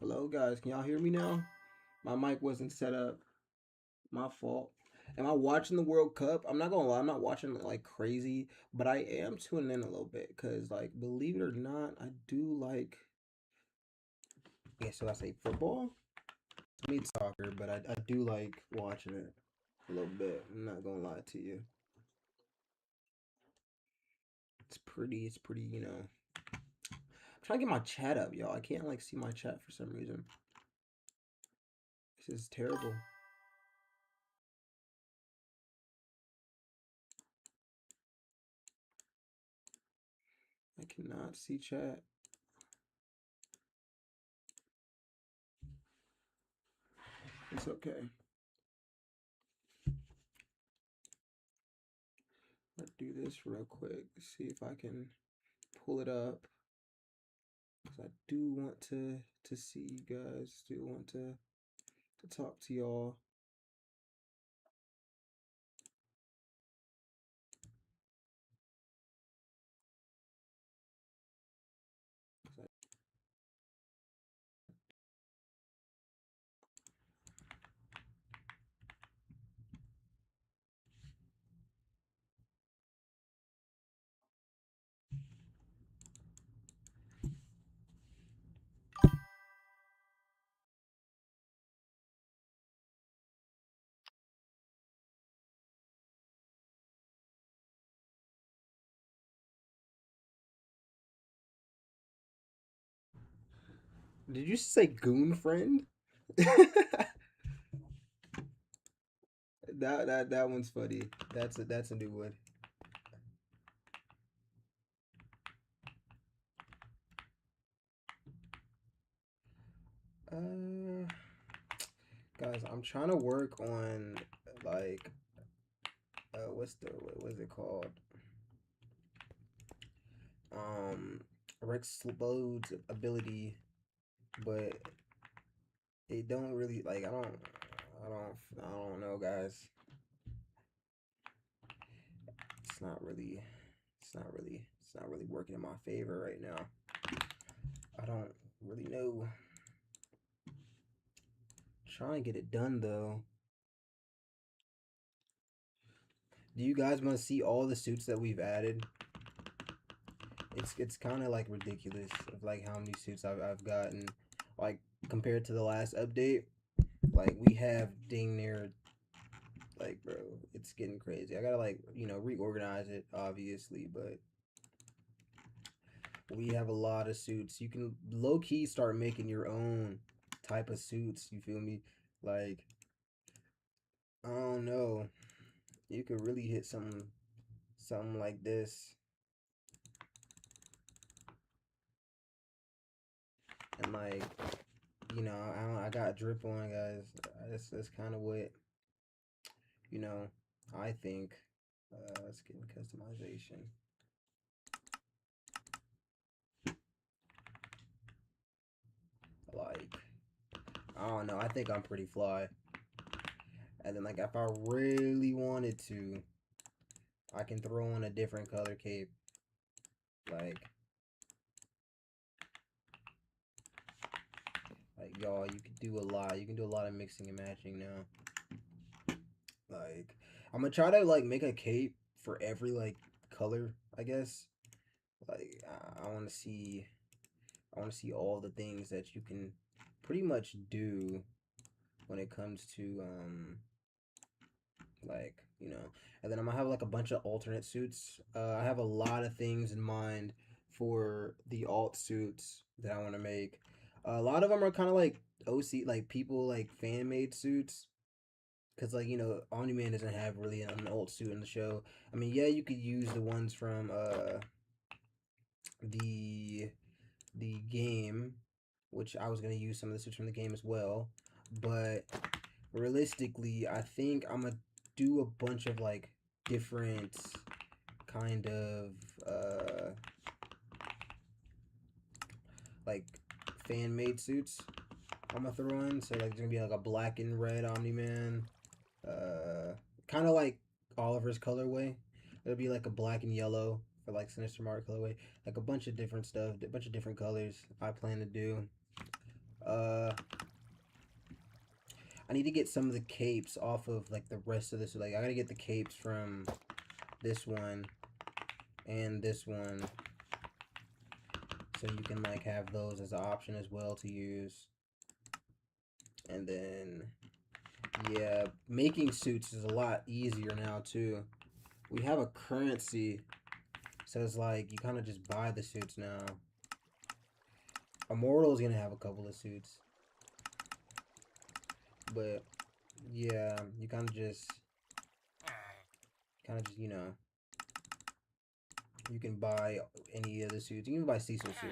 Hello, guys. Can y'all hear me now? My mic wasn't set up. My fault. Am I watching the World Cup? I'm not gonna lie, I'm not watching it like crazy, but I am tuning in a little bit because, like, believe it or not, I do like. Yeah, so I say football. I mean soccer, but I do like watching it a little bit. I'm not gonna lie to you. It's pretty. I'm trying to get my chat up, y'all. I can't like see my chat for some reason. This is terrible. I cannot see chat. It's okay. Let's do this real quick. See if I can pull it up. Because I do want to see you guys. Do want to talk to y'all. Did you say goon friend? that one's funny. That's a new one. Uh, guys, I'm trying to work on like what is it called? Rex Lode's ability, but it don't really like I don't know, guys. It's not really it's not really working in my favor right now. I don't really know. Trying to get it done though. Do you guys want to see all the suits that we've added? It's kind of like ridiculous of like how many suits I've gotten, like compared to the last update. Like we have dang near, like, bro, it's getting crazy. I gotta like reorganize it obviously, but we have a lot of suits. You can low key start making your own type of suits. You feel me? Like, I don't know. You could really hit something like this. And like, I got drip on, guys. That's kind of what I think. Let's get in customization. Like, I don't know. I think I'm pretty fly. And then like, if I really wanted to, I can throw on a different color cape. Like y'all, you can do a lot. You can do a lot of mixing and matching now. Like, I'm gonna try to like make a cape for every like color, I guess. Like, I want to see, all the things that you can pretty much do when it comes to like and then I'm gonna have like a bunch of alternate suits. I have a lot of things in mind for the alt suits that I want to make. A lot of them are kind of like OC, like people like fan made suits. Cause like Omni Man doesn't have really an alt suit in the show. I mean, yeah, you could use the ones from the game, which I was gonna use some of the suits from the game as well. But realistically, I think I'm gonna do a bunch of like different kind of like fan made suits I'm gonna throw in. So like there's gonna be like a black and red Omni Man, kind of like Oliver's colorway. It'll be like a black and yellow for like Sinister Mario colorway, like a bunch of different stuff, a bunch of different colors I plan to do. I need to get some of the capes off of like the rest of this. Like I gotta get the capes from this one and this one, so you can like have those as an option as well to use. And then yeah, making suits is a lot easier now too. We have a currency, so it's like you kind of just buy the suits now. Immortal's gonna have a couple of suits, but yeah, you kind of just you know, you can buy any of the suits. You can buy Cecil's suit,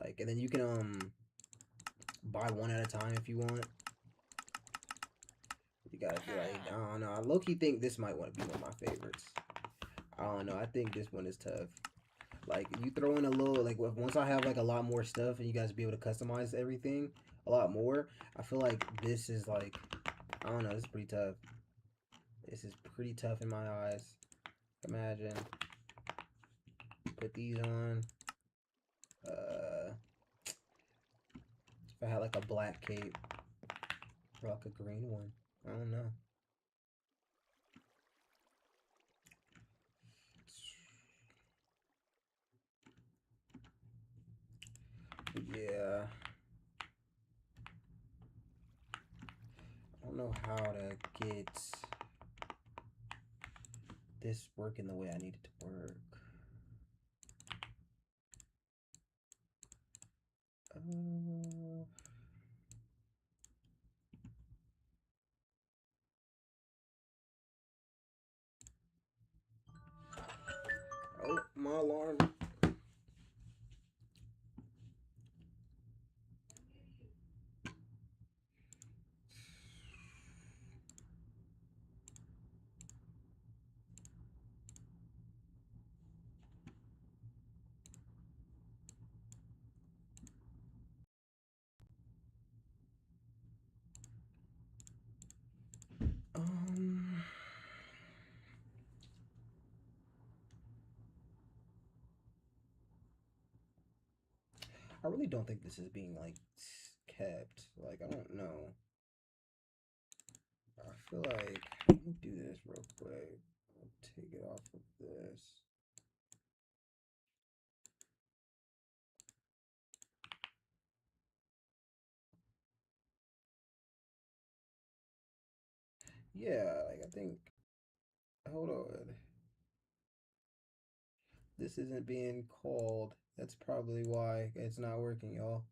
like, and then you can buy one at a time if you want. You gotta be like, I don't know. I low-key think this might want to be one of my favorites. I don't know. I think this one is tough. Like, you throw in a little, like, once I have, like, a lot more stuff and you guys be able to customize everything a lot more, I feel like this is, like, I don't know. This is pretty tough. This is pretty tough in my eyes. Imagine. Put these on. If I had, like, a black cape or, like, a green one. I don't know. Yeah. I don't know how to get this working the way I need it to work. Oh, my alarm. I really don't think this is being like kept. Like, I don't know. I feel like, let me do this real quick. I'll take it off of this. Yeah, like I think, hold on. This isn't being called. That's probably why it's not working, y'all.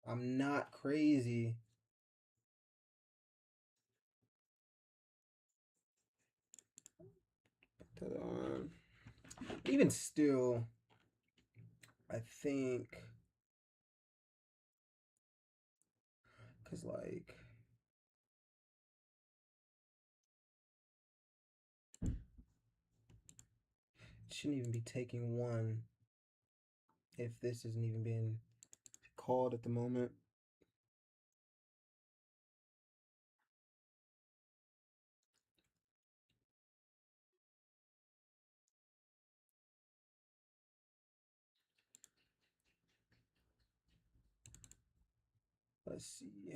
I'm not crazy. Even still, I think, because like, it shouldn't even be taking one if this isn't even being called at the moment. Let's see.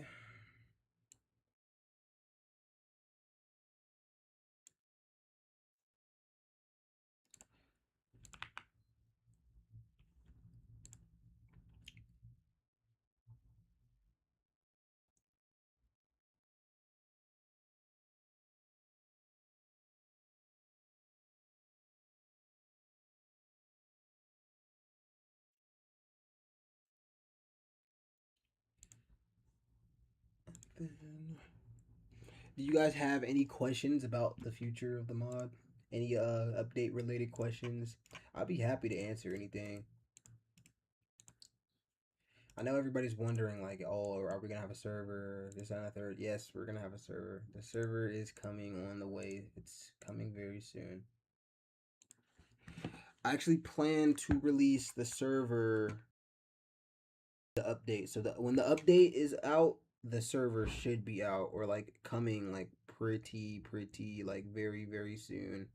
Then, do you guys have any questions about the future of the mod? Any update related questions? I'll be happy to answer anything. I know everybody's wondering, like, oh, are we gonna have a server? This and a third. Yes, we're gonna have a server. The server is coming on the way. It's coming very soon. I actually plan to release the server, the update. So when the update is out, the server should be out, or like coming like pretty like very soon.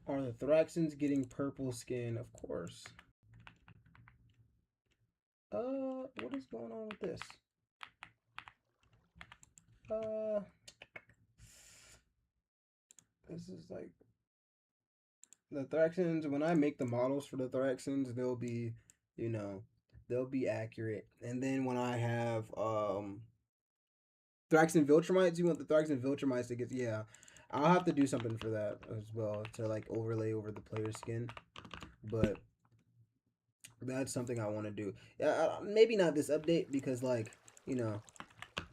Are the Thraxans getting purple skin? Of course. What is going on with this? This is like the Thraxans. When I make the models for the Thraxans, they'll be, you know, they'll be accurate. And then when I have Thraxan Viltrumites, you want the Thraxan Viltrumites to get, yeah. I'll have to do something for that as well to like overlay over the player skin, but that's something I want to do. Maybe not this update because like you know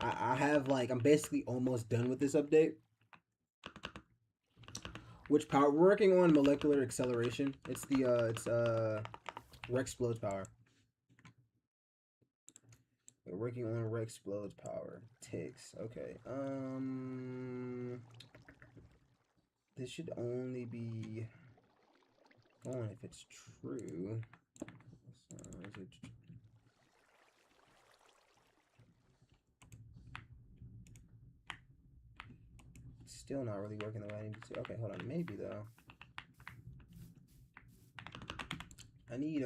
I have like I'm basically almost done with this update. Which power we're working on? Molecular acceleration. It's the Rexplode's power. We're working on Rexplode's power. Ticks. Okay. This should only be on if it's true. So is it still not really working the way I need to. Okay, hold on. Maybe though. I need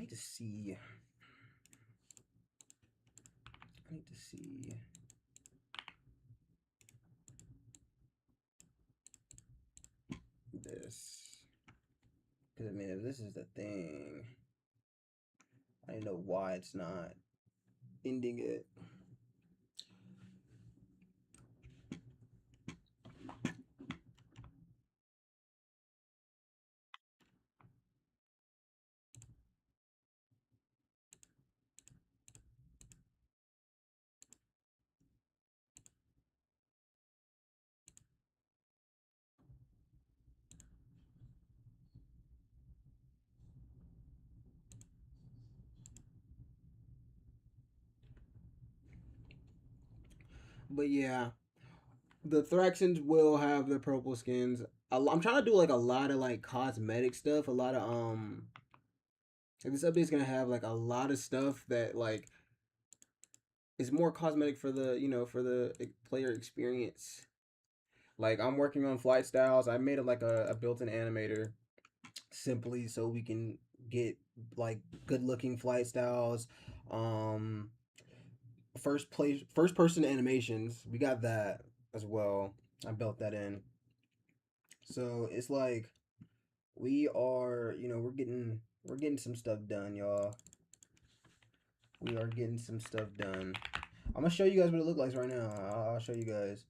to see. I need to see. This. Because I mean, if this is the thing, I know why it's not ending it. But yeah, the Thraxans will have the purple skins. I'm trying to do like a lot of like cosmetic stuff. A lot of like, this update's gonna have like a lot of stuff that like is more cosmetic for the for the player experience. Like I'm working on flight styles. I made it like a built-in animator simply so we can get like good looking flight styles. Um, first person animations. We got that as well. I built that in. So it's like we are, we're getting some stuff done, y'all. We are getting some stuff done. I'm gonna show you guys what it looks like right now. I'll show you guys.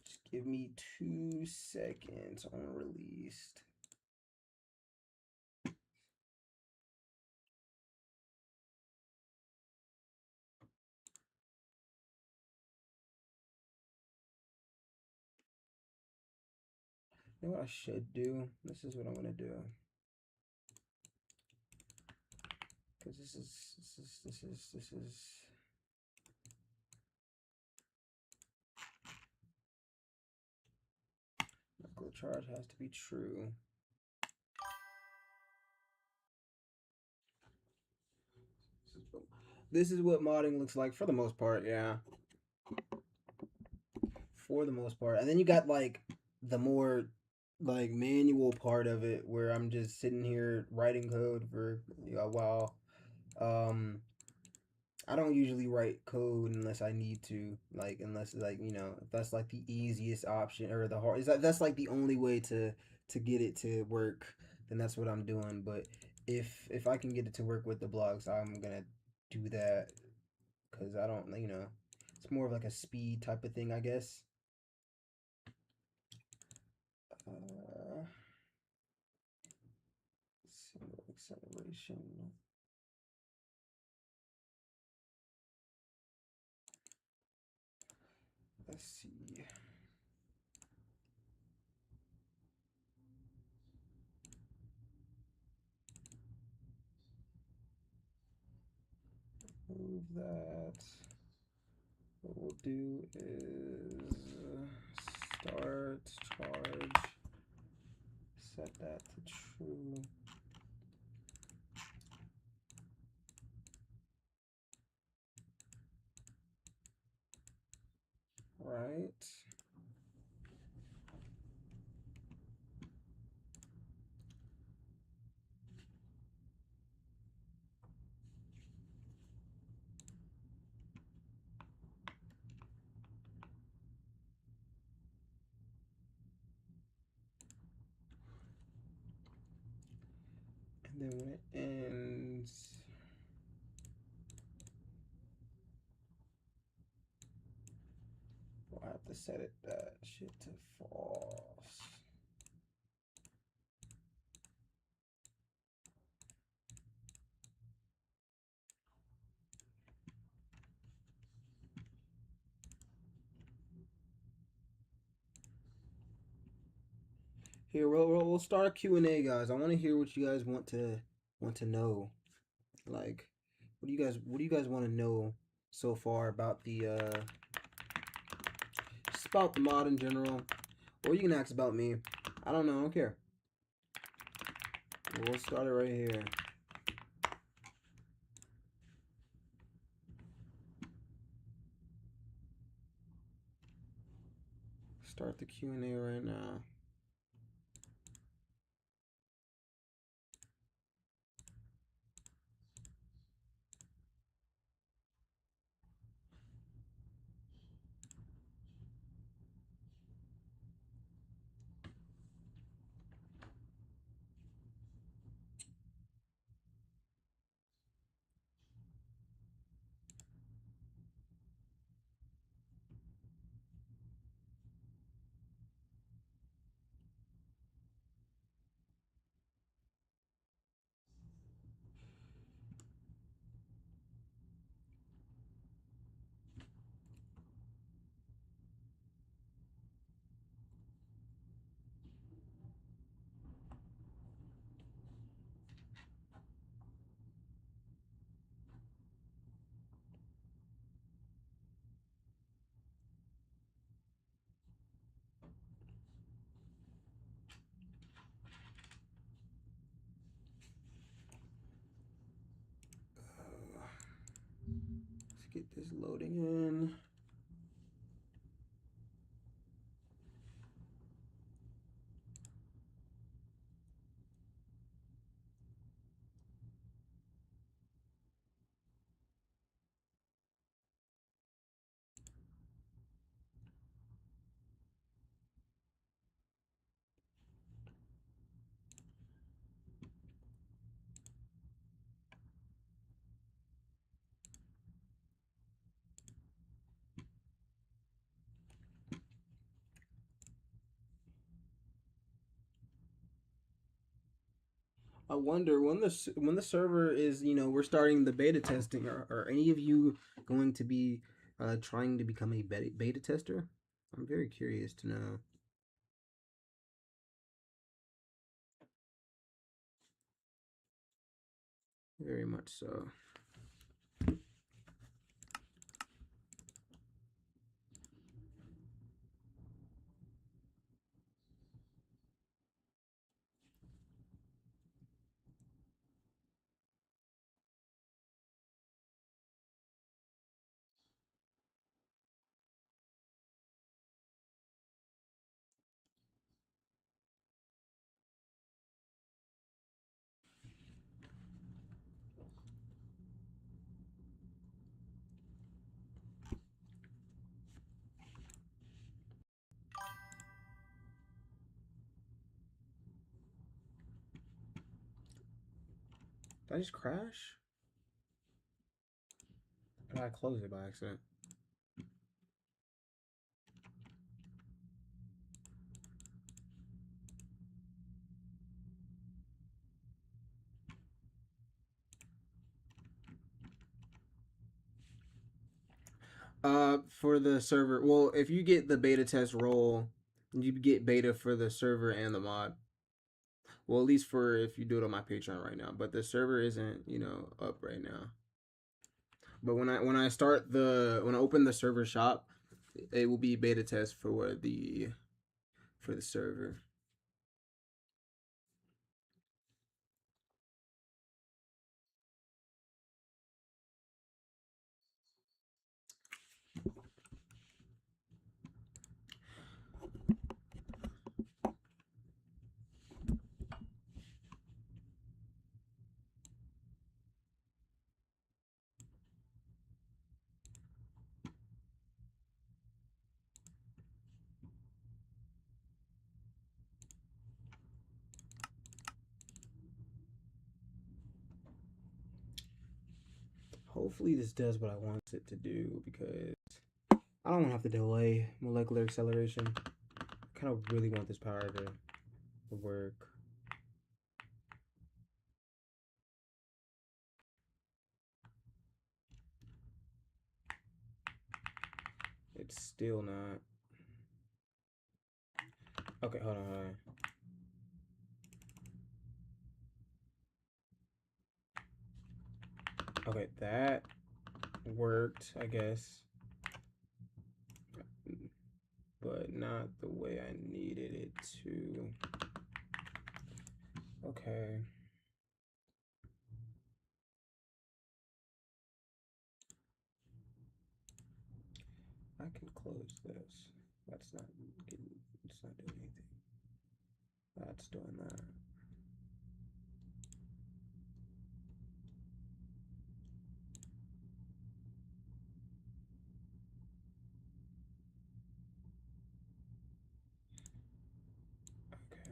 Just give me 2 seconds on released. You know what I should do? This is what I'm gonna do. Because this is knuckle charge has to be true. This is what modding looks like for the most part, yeah. For the most part. And then you got like the more like manual part of it where I'm just sitting here writing code for a while. I don't usually write code unless I need to, like unless like if that's like the easiest option or the hard is that's like the only way to get it to work, then that's what I'm doing. But if I can get it to work with the blocks, I'm gonna do that because I don't it's more of like a speed type of thing, I guess. Single acceleration. Let's see. Move that. What we'll do is start charge. Set that to true. then when it ends, we'll have to set it that shit to false. Here, we'll start a Q&A, guys. I want to hear what you guys want to know. Like, what do you guys want to know so far about the just about the mod in general, or you can ask about me. I don't know. I don't care. We'll start it right here. Start the Q&A right now. Let's get this loading in. I wonder when the server is, we're starting the beta testing. Are any of you going to be trying to become a beta tester? I'm very curious to know. Very much so. Did I just crash? Or did I close it by accident? For the server, well, if you get the beta test role, you get beta for the server and the mod. Well, at least for if you do it on my Patreon right now, but the server isn't, up right now. But when I open the server shop, it will be beta test for the server. hopefully this does what I want it to do, because I don't want to have to delay molecular acceleration. I kind of really want this power to work. It's still not. Okay, hold on. Okay, that worked, I guess. But not the way I needed it to. Okay. I can close this. That's not getting, it's not doing anything. That's doing that. Okay.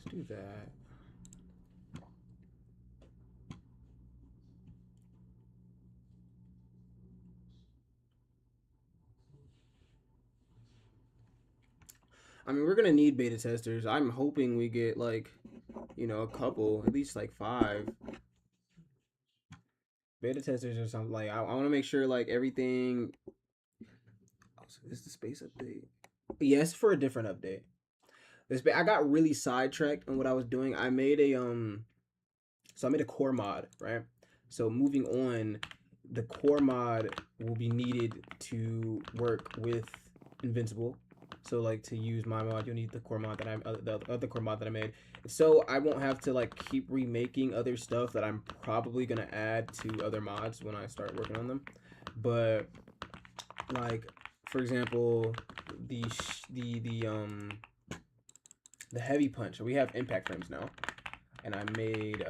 Let's do that. I mean, we're gonna need beta testers. I'm hoping we get like, you know, a couple, at least like 5 beta testers or something. Like, I want to make sure like everything. Oh, so is the space update? Yes, for a different update. I got really sidetracked on what I was doing. I made a so I made a core mod, right? So moving on, the core mod will be needed to work with Invincible. So like to use my mod, you'll need the core mod that the other core mod that I made. So I won't have to like keep remaking other stuff that I'm probably gonna add to other mods when I start working on them. But like, for example, the heavy punch. We have impact frames now, and I made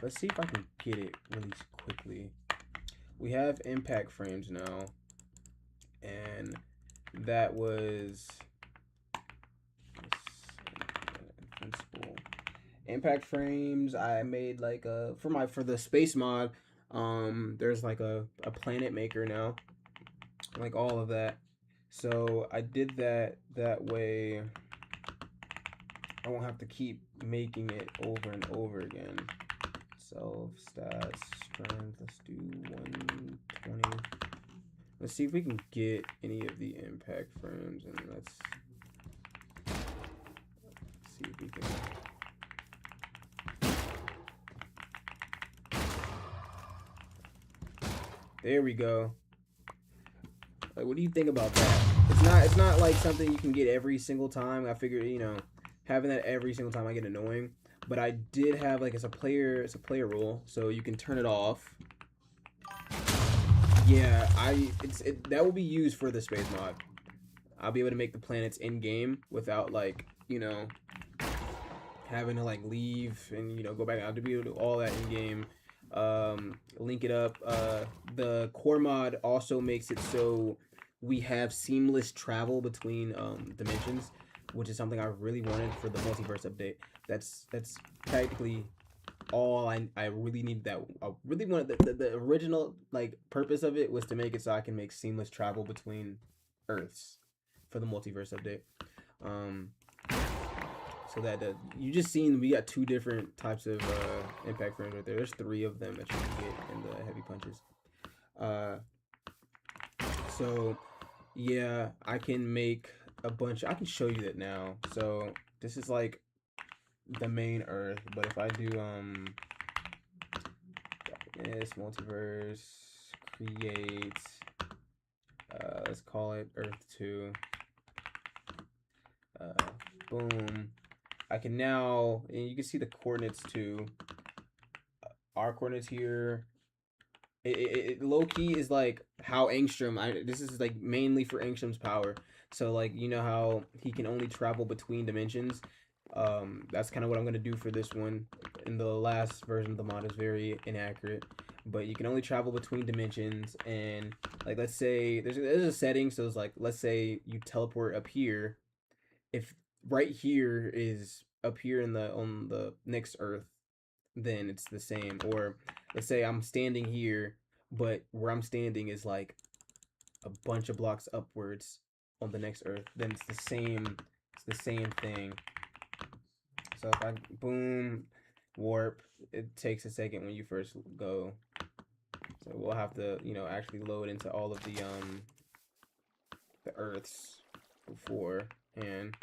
let's see if I can get it really quickly. We have impact frames now, and that was Invincible impact frames. I made like a for the space mod. There's like a planet maker now, like all of that. So I did that way I won't have to keep making it over and over again. So stats strength, let's do 120. Let's see if we can get any of the impact frames, and let's see if we can. There we go. Like, what do you think about that? It's not like something you can get every single time. I figured, you know, having that every single time I get annoying. But I did have like it's a player rule, so you can turn it off. Yeah, that will be used for the space mod. I'll be able to make the planets in game without like, you know, having to like leave and, you know, go back. I'll be able to do all that in game. Link it up. The core mod also makes it so we have seamless travel between dimensions, which is something I really wanted for the multiverse update. That's practically all I really need. That I really wanted. The original like purpose of it was to make it so I can make seamless travel between Earths for the multiverse update. So that you just seen we got 2 different types of impact frames right there. There's 3 of them that you can get in the heavy punches. So yeah, I can make a bunch. I can show you that now. So this is like the main Earth, but if I do this multiverse create let's call it Earth 2. Boom. I can now, and you can see the coordinates too. Our coordinates here. It low key is like how Angstrom. This is like mainly for Angstrom's power. So like you know how he can only travel between dimensions. That's kind of what I'm gonna do for this one. In the last version of the mod is very inaccurate, but you can only travel between dimensions. And like let's say there's a setting. So it's like let's say you teleport up here. If right here is up here in the on the next Earth, then it's the same. Or let's say I'm standing here, but where I'm standing is like a bunch of blocks upwards on the next Earth, then it's the same. It's the same thing. So if I boom warp, it takes a second when you first go. So we'll have to, you know, actually load into all of the Earths beforehand.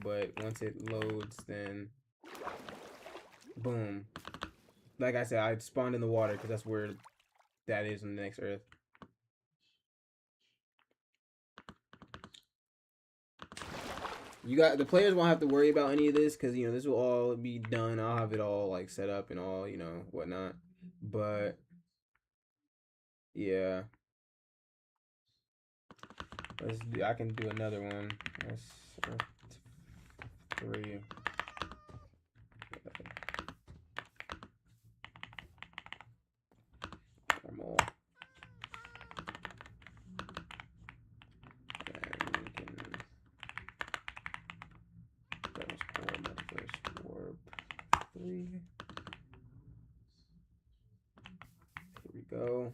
But once it loads, then boom. Like I said, I spawned in the water because that's where that is on the next Earth. You got the players won't have to worry about any of this because you know this will all be done. I'll have it all like set up and all, you know, whatnot. But yeah, let's do. I can do another one. That's 3. Normal. And we can. That was 4. Multiverse warp 3. Here we go.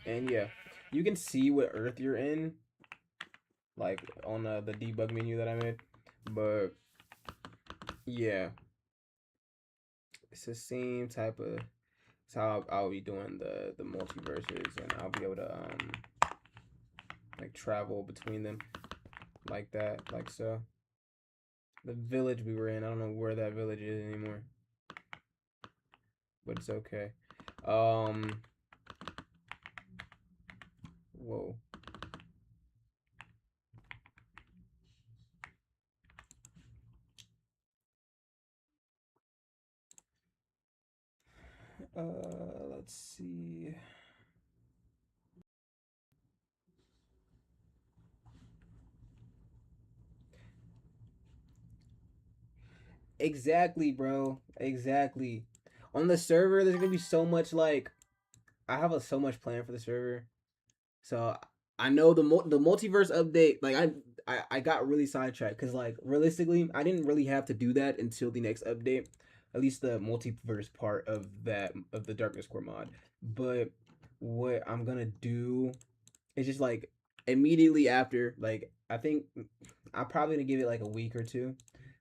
And yeah, you can see what Earth you're in, like on the debug menu that I made. But yeah, it's the same type of. It's how I'll be doing the multiverses, and I'll be able to like travel between them like that, like so. The village we were in, I don't know where that village is anymore, but it's okay. Whoa. Let's see. Exactly, bro. Exactly. On the server, there's gonna be so much like I have so much planned for the server. So I know the multiverse update. Like I got really sidetracked because like realistically, I didn't really have to do that until the next update. At least the multiverse part of that of the Darkness Core mod. But what I'm gonna do is just like immediately after. Like I think I'm probably gonna give it like a week or two,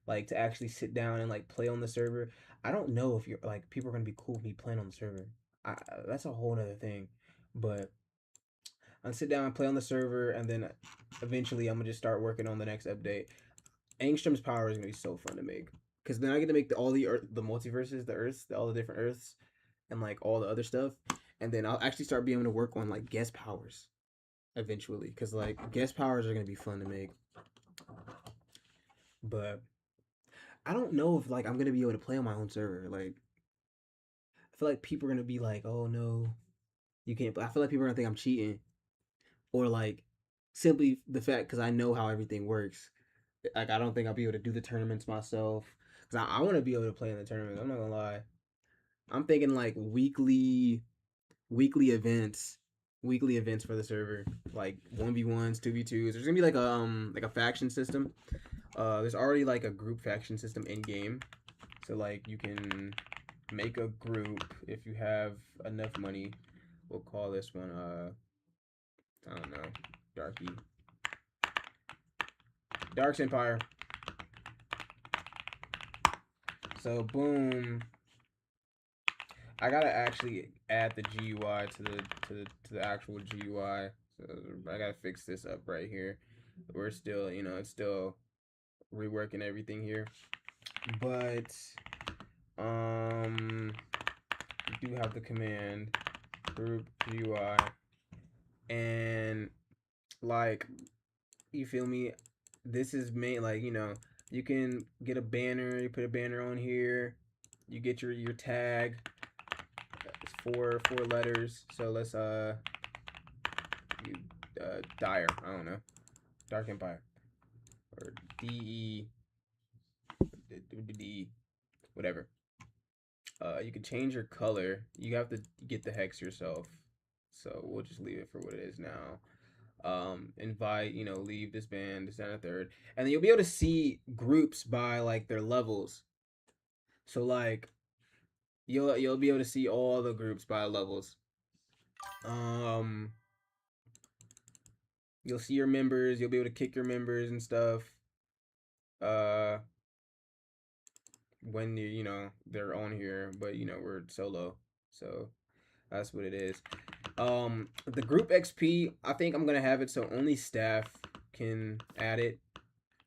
like to actually sit down and like play on the server. I don't know if you're like people are gonna be cool with me playing on the server. That's a whole other thing, but I'll sit down and play on the server, and then eventually I'm gonna just start working on the next update. Angstrom's power is gonna be so fun to make because then I get to make all the Earth, the multiverses, the Earths, all the different Earths, and like all the other stuff, and then I'll actually start being able to work on like guest powers eventually because like guest powers are gonna be fun to make. But I don't know if like I'm gonna be able to play on my own server. Like I feel like people are gonna be like, "Oh no, you can't." I feel like people are gonna think I'm cheating, or like simply the fact because I know how everything works. Like I don't think I'll be able to do the tournaments myself because I want to be able to play in the tournaments. I'm not gonna lie. I'm thinking like weekly events, weekly events for the server, like 1v1s, 2v2s. There's gonna be like a faction system. There's already like a group faction system in game, so like you can make a group if you have enough money. We'll call this one I don't know, Dark's Empire. So boom, I gotta actually add the GUI to the actual GUI. So I gotta fix this up right here. We're still, you know, it's still reworking everything here, but we do have the command group GUI, and like you feel me. this is main, like, you know, you can get a banner, you put a banner on here, you get your tag. It's four letters. So let's you Dire, I don't know. Dark Empire. Or DE whatever. You can change your color. You have to get the hex yourself. So we'll just leave it for what it is now. Invite, you know, leave this band, this and a third. And then you'll be able to see groups by like their levels. So like you'll be able to see all the groups by levels. You'll see your members, you'll be able to kick your members and stuff. When you know they're on here, but you know we're solo. So that's what it is. The group XP, I think I'm gonna have it so only staff can add it.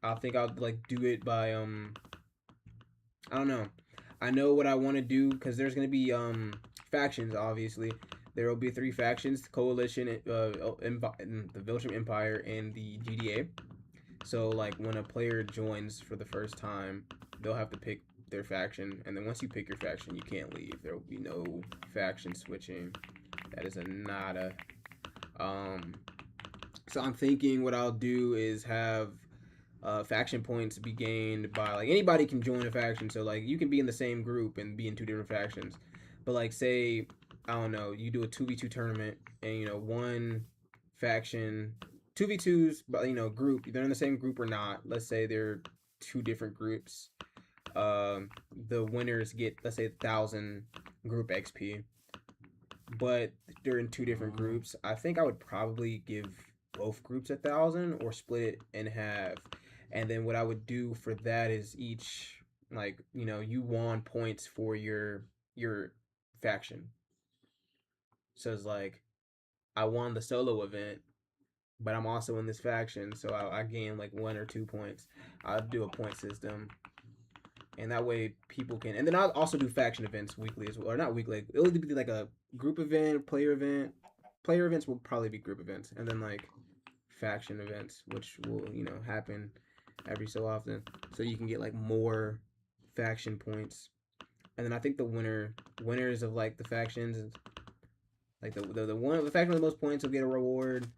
I think I'll like do it by I don't know. I know what I want to do because there's gonna be factions. Obviously, there will be 3 factions: the Coalition, the Viltrumite Empire, and the GDA. So like when a player joins for the first time, they'll have to pick their faction, and then once you pick your faction, you can't leave. There will be no faction switching. That is a nada. So I'm thinking what I'll do is have faction points be gained by like anybody can join a faction. So like you can be in the same group and be in 2 different factions. But like say I don't know, you do a 2v2 tournament and you know one faction 2v2s, but you know group, they're in the same group or not. Let's say they're 2 different groups. The winners get, let's say, 1,000 group XP, but they're in 2 different groups. I think I would probably give both groups 1,000 or split it in half. And then what I would do for that is each, like, you know, you won points for your faction. So it's like I won the solo event, but I'm also in this faction, so I gain like 1 or 2 points. I'll do a point system, and that way people can. And then I'll also do faction events weekly as well, or not weekly. It'll be like a group event, player event. Player events will probably be group events, and then like faction events, which will happen every so often, so you can get like more faction points. And then I think the winners of like the factions, like the faction with the most points will get a reward.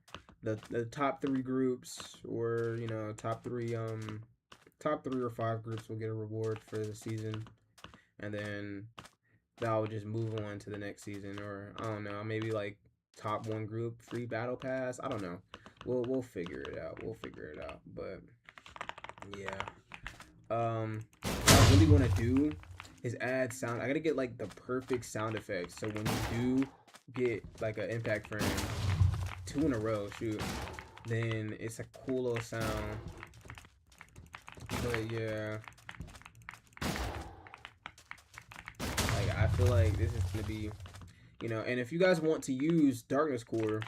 The top 3 groups, or top 3 or 5 groups will get a reward for the season, and then that will just move on to the next season. Or I don't know, maybe like top 1 group free battle pass. I don't know. We'll figure it out. But yeah, what I really want to do is add sound. I gotta get like the perfect sound effects, so when you do get like an impact frame 2 in a row, shoot, then it's a cool little sound. But yeah, like I feel like this is gonna be, and if you guys want to use Darkness Core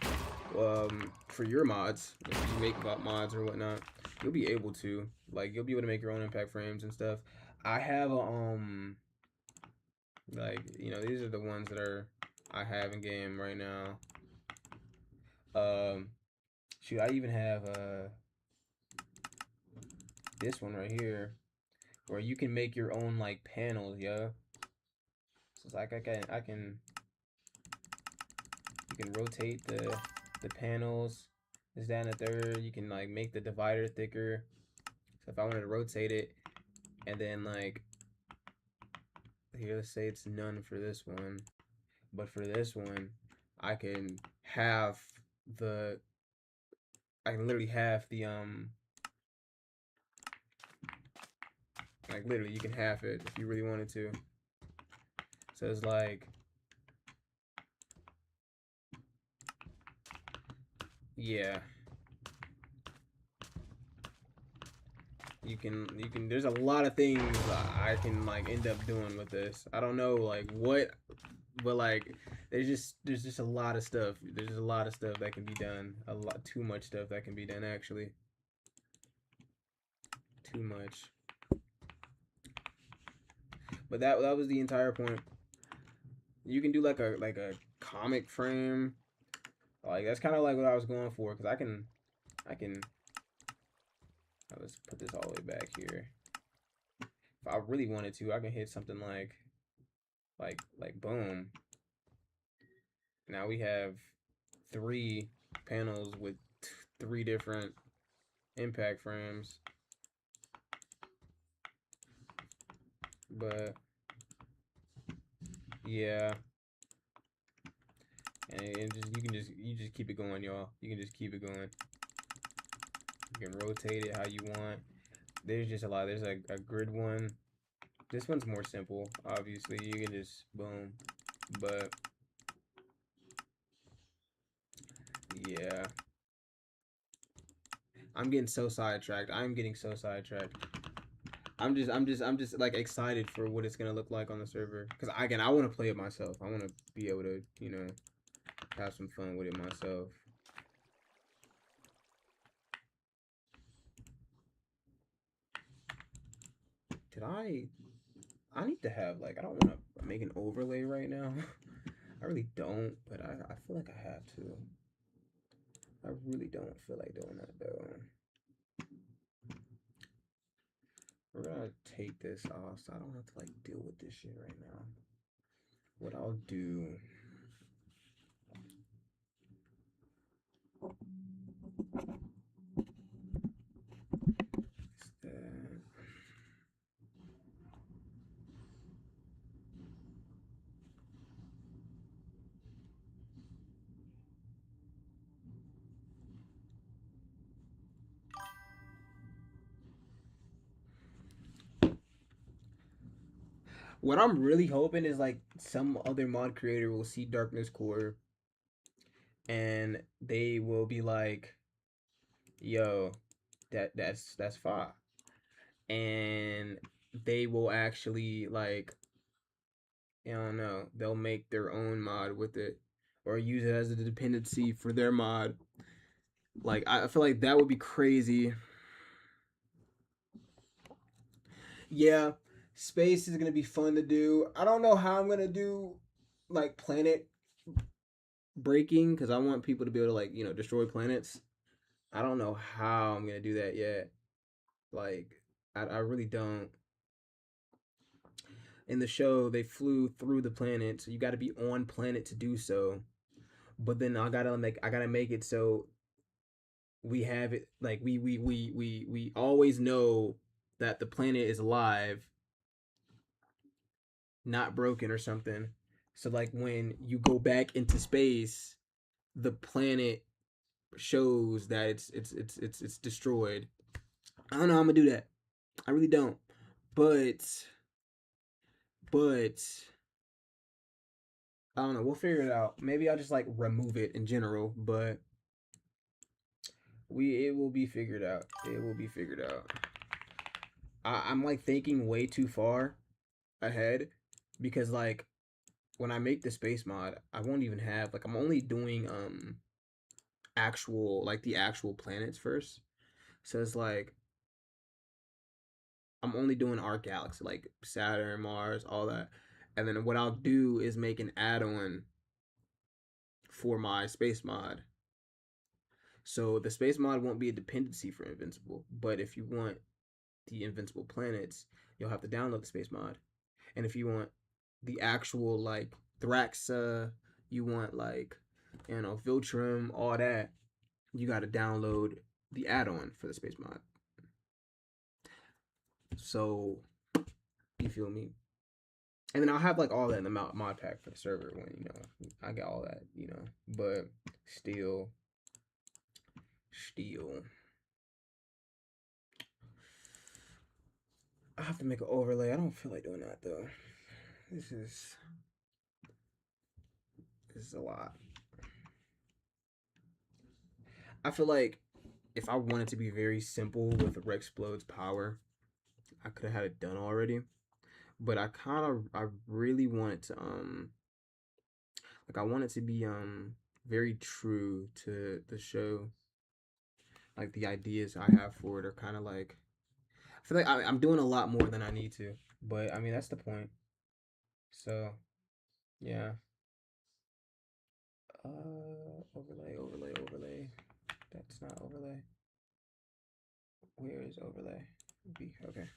for your mods, if you make mods or whatnot, you'll be able to. Like, you'll be able to make your own impact frames and stuff. I have a like, these are the ones that I have in game right now. Shoot, I even have this one right here, where you can make your own like panels, yo. So it's like you can rotate the panels, this, that, and the third. You can like make the divider thicker. So if I wanted to rotate it, and then like here, let's say it's none for this one, but for this one, I can literally have the like literally you can have it if you really wanted to. So it's like, yeah, you can there's a lot of things I can like end up doing with this. I don't know like what, but like there's just a lot of stuff. There's just a lot of stuff that can be done. Too much stuff that can be done, actually. Too much. But that was the entire point. You can do like a comic frame. Like that's kind of like what I was going for, because I can Now let's put this all the way back here. If I really wanted to, I can hit something like boom. Now we have 3 panels with 3 different impact frames. But yeah, and you just keep it going, y'all. You can just keep it going. You can rotate it how you want. There's just a lot. There's a grid one. This one's more simple, obviously. You can just boom. But yeah, I'm getting so sidetracked. I'm getting so sidetracked. I'm just like excited for what it's gonna look like on the server. Cause again, I want to play it myself. I want to be able to, you know, have some fun with it myself. Did I need to have like, I don't want to make an overlay right now. I really don't, but I feel like I have to. I really don't feel like doing that though. We're gonna take this off so I don't have to like deal with this shit right now. What I'll do is that what I'm really hoping is like some other mod creator will see Darkness Core and they will be like, yo, that's fine. And they will actually like, I don't know, they'll make their own mod with it or use it as a dependency for their mod. Like I feel like that would be crazy. Yeah, space is gonna be fun to do. I don't know how I'm gonna do like planet breaking because I want people to be able to like, you know, destroy planets. I don't know how I'm gonna do that yet. Like I really don't. In the show, they flew through the planet, so you got to be on planet to do so. But then I gotta make it so we have it like we always know that the planet is alive, not broken or something. So like when you go back into space, the planet shows that it's destroyed. I don't know how I'm gonna do that. I really don't. But I don't know. We'll figure it out. Maybe I'll just like remove it in general, but it will be figured out. It will be figured out. I'm like thinking way too far ahead because like when I make the space mod, I won't even have like I'm only doing actual like the actual planets first. So it's like I'm only doing our galaxy, like Saturn, Mars, all that. And then what I'll do is make an add-on for my space mod. So the space mod won't be a dependency for Invincible, but if you want the Invincible planets, you'll have to download the space mod. And if you want the actual like Thraxa, you want like, you know, Viltrum, all that, you got to download the add-on for the space mod. So you feel me? And then I'll have like all that in the mod pack for the server when, you know, I get all that, you know. But still I have to make an overlay. I don't feel like doing that though. This is a lot. I feel like if I wanted to be very simple with Rexplode's power, I could have had it done already. But I really want it to like I want it to be very true to the show. Like the ideas I have for it are kind of like I feel like I'm doing a lot more than I need to. But I mean that's the point. So yeah. Overlay. That's not overlay. Where is overlay? B. Okay.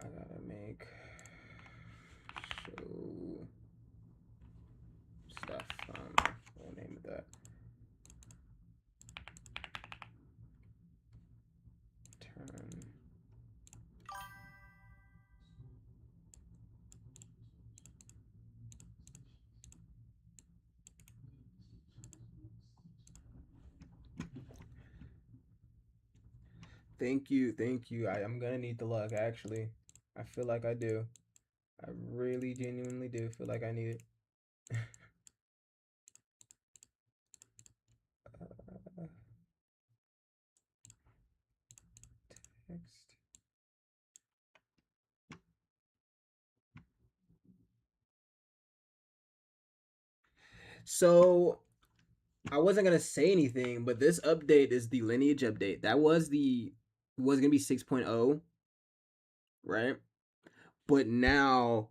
I gotta make show stuff. I don't know. We'll name it that. Turn. Thank you, thank you. I'm gonna need the luck, actually. I feel like I do. I really genuinely do feel like I need it. Text. So I wasn't gonna say anything, but this update is the lineage update. That was gonna be 6.0, right? But now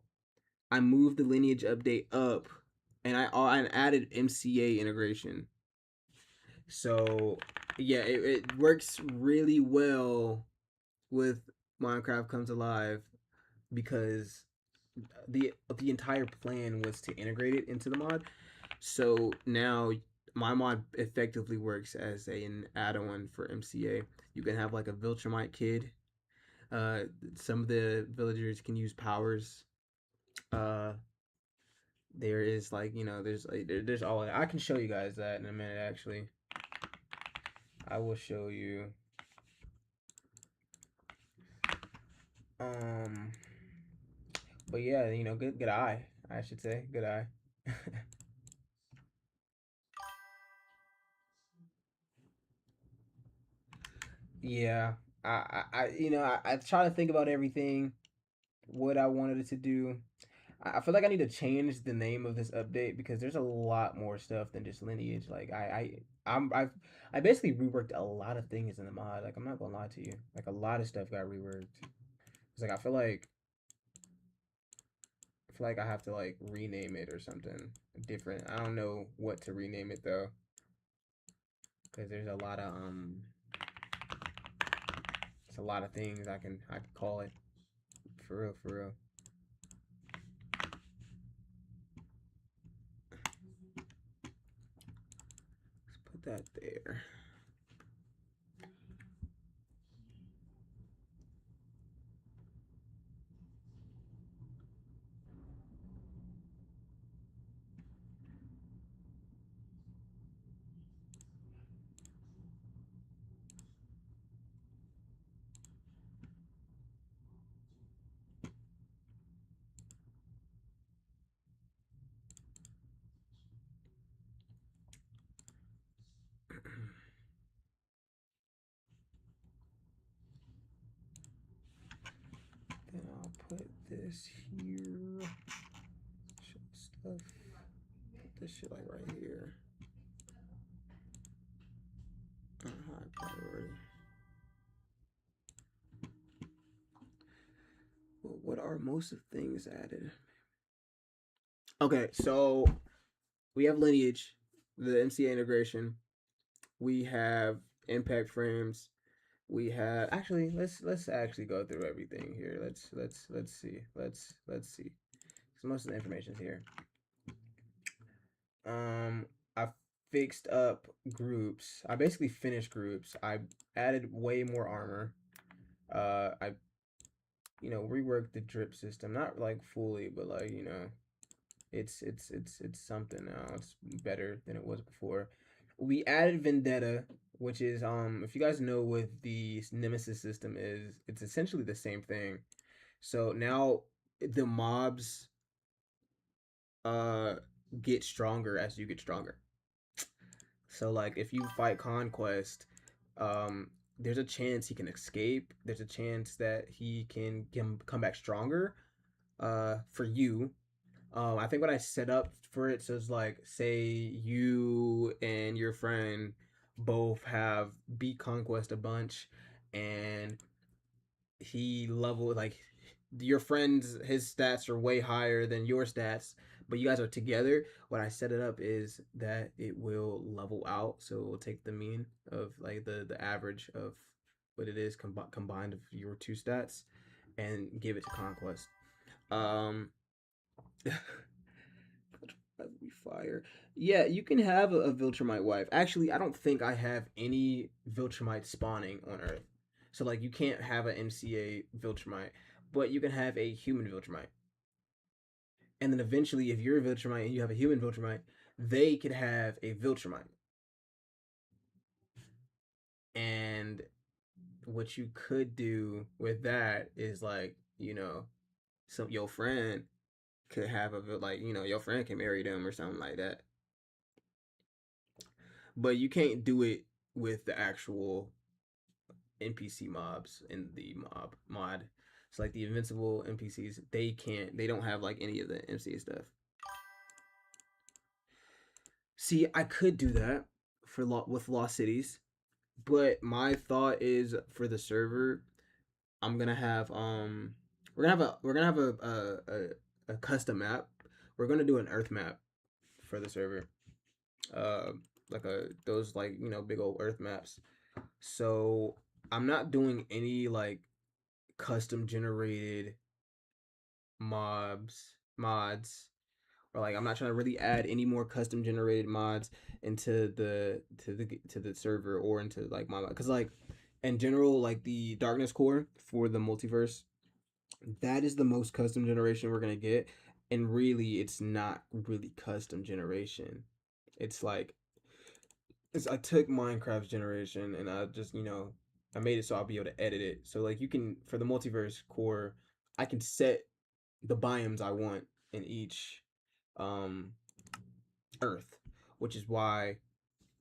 I moved the lineage update up, and I added MCA integration. So yeah, it works really well with Minecraft Comes Alive because the entire plan was to integrate it into the mod. So now my mod effectively works as an add-on for MCA. You can have like a Viltrumite kid. Some of the villagers can use powers. There is like there's all I can show you guys that in a minute. Actually, I will show you. But yeah, good eye. I should say good eye. Yeah, I try to think about everything, what I wanted it to do. I feel like I need to change the name of this update because there's a lot more stuff than just lineage. Like I basically reworked a lot of things in the mod. Like I'm not gonna lie to you, like a lot of stuff got reworked. It's like I feel like I have to like rename it or something different. I don't know what to rename it though, because there's it's a lot of things I can call it. For real, for real. Let's put that there. Then I'll put this here. Stuff. Put this shit like right here. High priority. Well, what are most of things added? Okay, so we have lineage, the MCA integration. We have impact frames. We have actually let's actually go through everything here. Let's see. Let's see. Because most of the information's here. I fixed up groups. I basically finished groups. I added way more armor. I reworked the drip system, not like fully, but like it's something now. It's better than it was before. We added Vendetta, which is if you guys know what the Nemesis system is, it's essentially the same thing. So now the mobs get stronger as you get stronger. So like if you fight Conquest, there's a chance he can escape. There's a chance that he can come back stronger. For you, I think what I set up for it, so it's like, say you and your friend both have beat Conquest a bunch, and he level like your friend's his stats are way higher than your stats, but you guys are together. What I set it up is that it will level out, so it will take the mean of like the average of what it is combined of your two stats and give it to conquest. Um, that would be fire. Yeah, you can have a Viltrumite wife. Actually, I don't think I have any Viltrumite spawning on Earth. So like you can't have an MCA Viltrumite, but you can have a human Viltrumite. And then eventually, if you're a Viltrumite and you have a human Viltrumite, they could have a Viltrumite. And what you could do with that is like, some your friend could have your friend can marry them or something like that. But you can't do it with the actual NPC mobs in the mod. So like the invincible NPCs, they don't have like any of the MCA stuff. See, I could do that with Lost Cities, but my thought is for the server, I'm gonna have we're gonna have a custom map. We're gonna do an Earth map for the server, uh, like those like big old Earth maps. So I'm not doing any like custom generated mods, or like I'm not trying to really add any more custom generated mods into the server or into like my, because like in general, like the darkness core for the multiverse, that is the most custom generation we're gonna get. And really it's not really custom generation. It's like I took Minecraft's generation and I just I made it so I'll be able to edit it. So like you can, for the multiverse core, I can set the biomes I want in each um Earth, which is why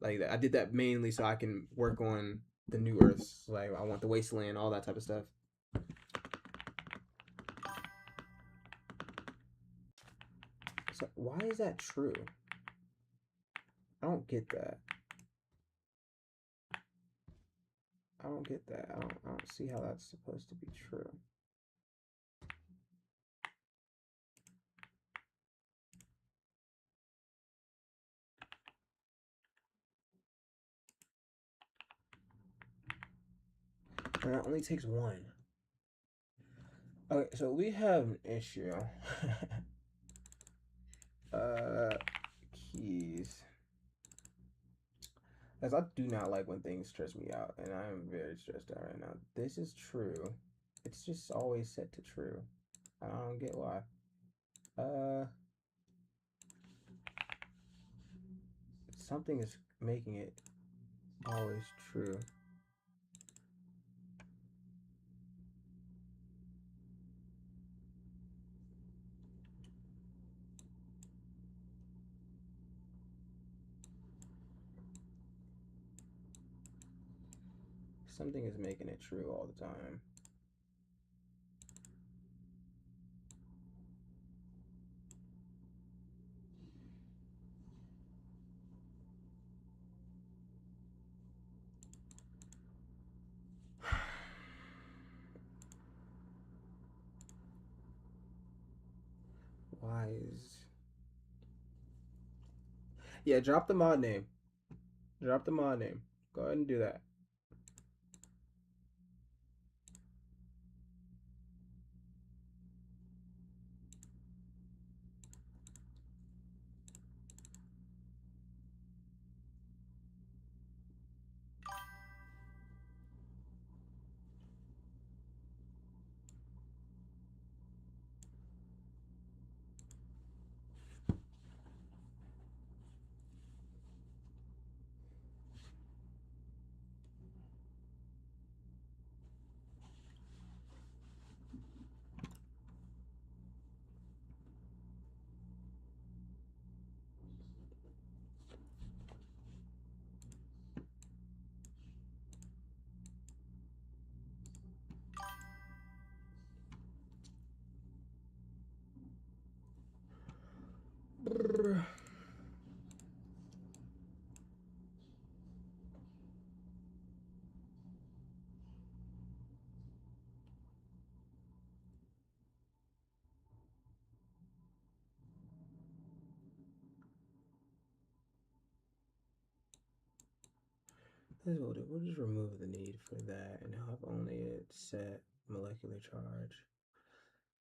like I did that mainly so I can work on the new Earths. Like I want the wasteland, all that type of stuff. So why is that true? I don't get that. I don't get that. I don't see how that's supposed to be true. And it only takes one. Okay, so we have an issue. uh, keys. As I do not like when things stress me out, and I am very stressed out right now. This is true. It's just always set to true. I don't get why. Something is making it always true. Something is making it true all the time. Why is... Yeah, drop the mod name. Drop the mod name. Go ahead and do that. We'll just remove the need for that and have only it set molecular charge.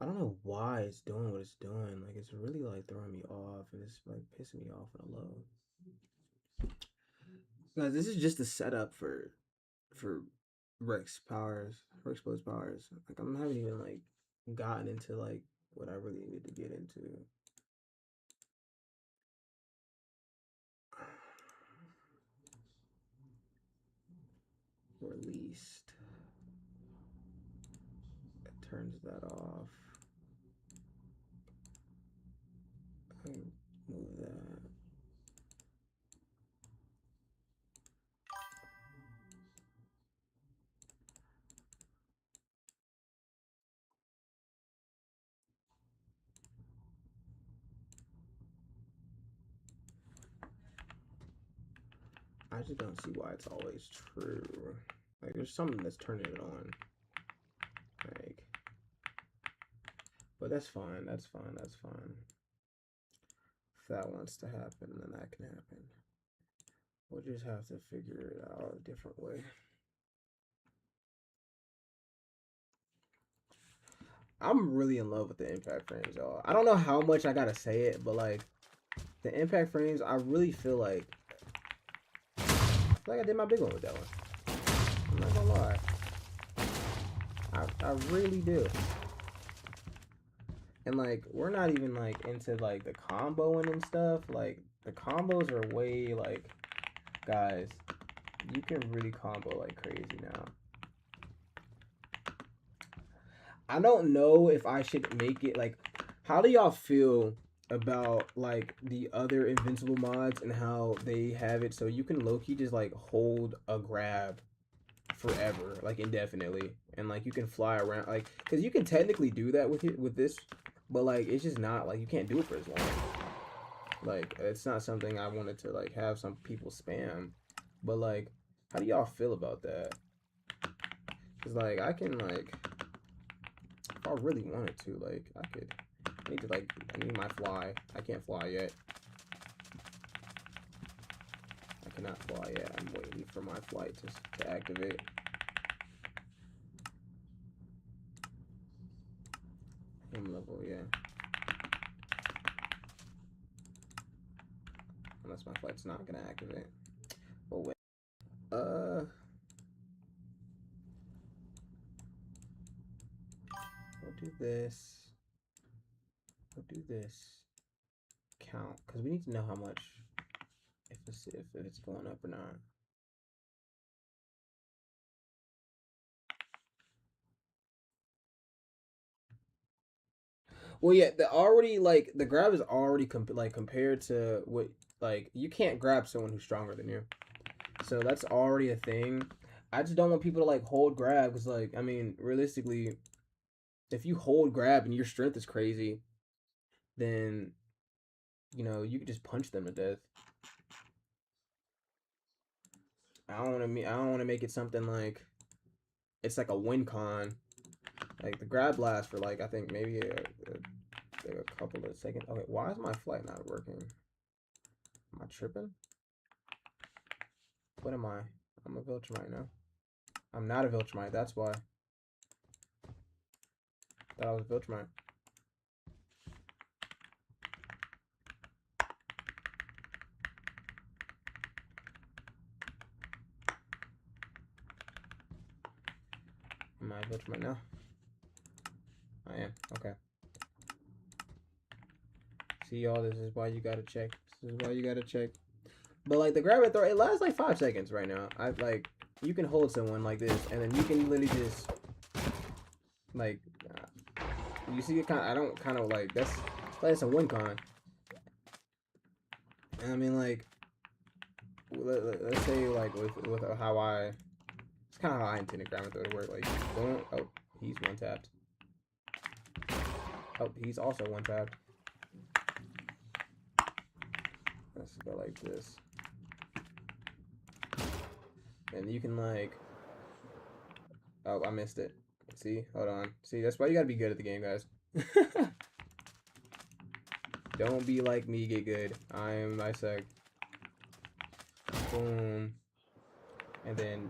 I don't know why it's doing what it's doing. Like, it's really like throwing me off and it's like pissing me off on a low. Guys, this is just a setup for Rex powers, for exposed powers. Like, I haven't even like gotten into like what I really needed to get into. Released. It turns that off. Move that. I just don't see why it's always true. Like, there's something that's turning it on. Like, but that's fine. That's fine. That's fine. If that wants to happen, then that can happen. We'll just have to figure it out a different way. I'm really in love with the impact frames, y'all. I don't know how much I gotta say it, but like the impact frames, I really feel like I did my big one with that one. I'm not gonna lie. I really do. And like we're not even like into like the comboing and stuff. Like the combos are way like, guys, you can really combo like crazy now. I don't know if I should make it like, how do y'all feel about like the other Invincible mods and how they have it so you can low-key just like hold a grab forever, like indefinitely, and like you can fly around, like, because you can technically do that with it with this, but like it's just not like you can't do it for as long. Like it's not something I wanted to like have some people spam, but like how do y'all feel about that? Because like I can like, if I really wanted to, like I could. I need my fly. I can't fly yet. I cannot fly yet. I'm waiting for my flight to activate. Him level, yeah. Unless my flight's not gonna activate. But wait. We'll do this. We'll do this. Count, because we need to know how much, if it's going up or not. Well, yeah, the grab is already compared to what, like, you can't grab someone who's stronger than you, so that's already a thing. I just don't want people to like hold grab because, like, I mean, realistically, if you hold grab and your strength is crazy, then you could just punch them to death. I don't want to make it something like it's like a win con. Like the grab lasts for like I think maybe a couple of seconds. Okay, why is my flight not working? Am I tripping? What am I? I'm a Viltrumite now. I'm not a Viltrumite, that's why. Thought I was a Viltrumite. Am I a Viltrumite now? I am. Okay. See, y'all, this is why you gotta check. This is why you gotta check. But like the grab and throw, it lasts like 5 seconds right now. You can hold someone like this, and then you can literally just like, you see it I don't kind of like that's a win con. And I mean like, let's say like with how it's kind of how I intended grab and throw to work. Like, boom. Oh, he's one tapped. Oh, he's also one tapped. Let's go like this. And you can like, oh, I missed it. See, hold on. See, that's why you gotta be good at the game, guys. Don't be like me, get good. I suck. Boom. And then,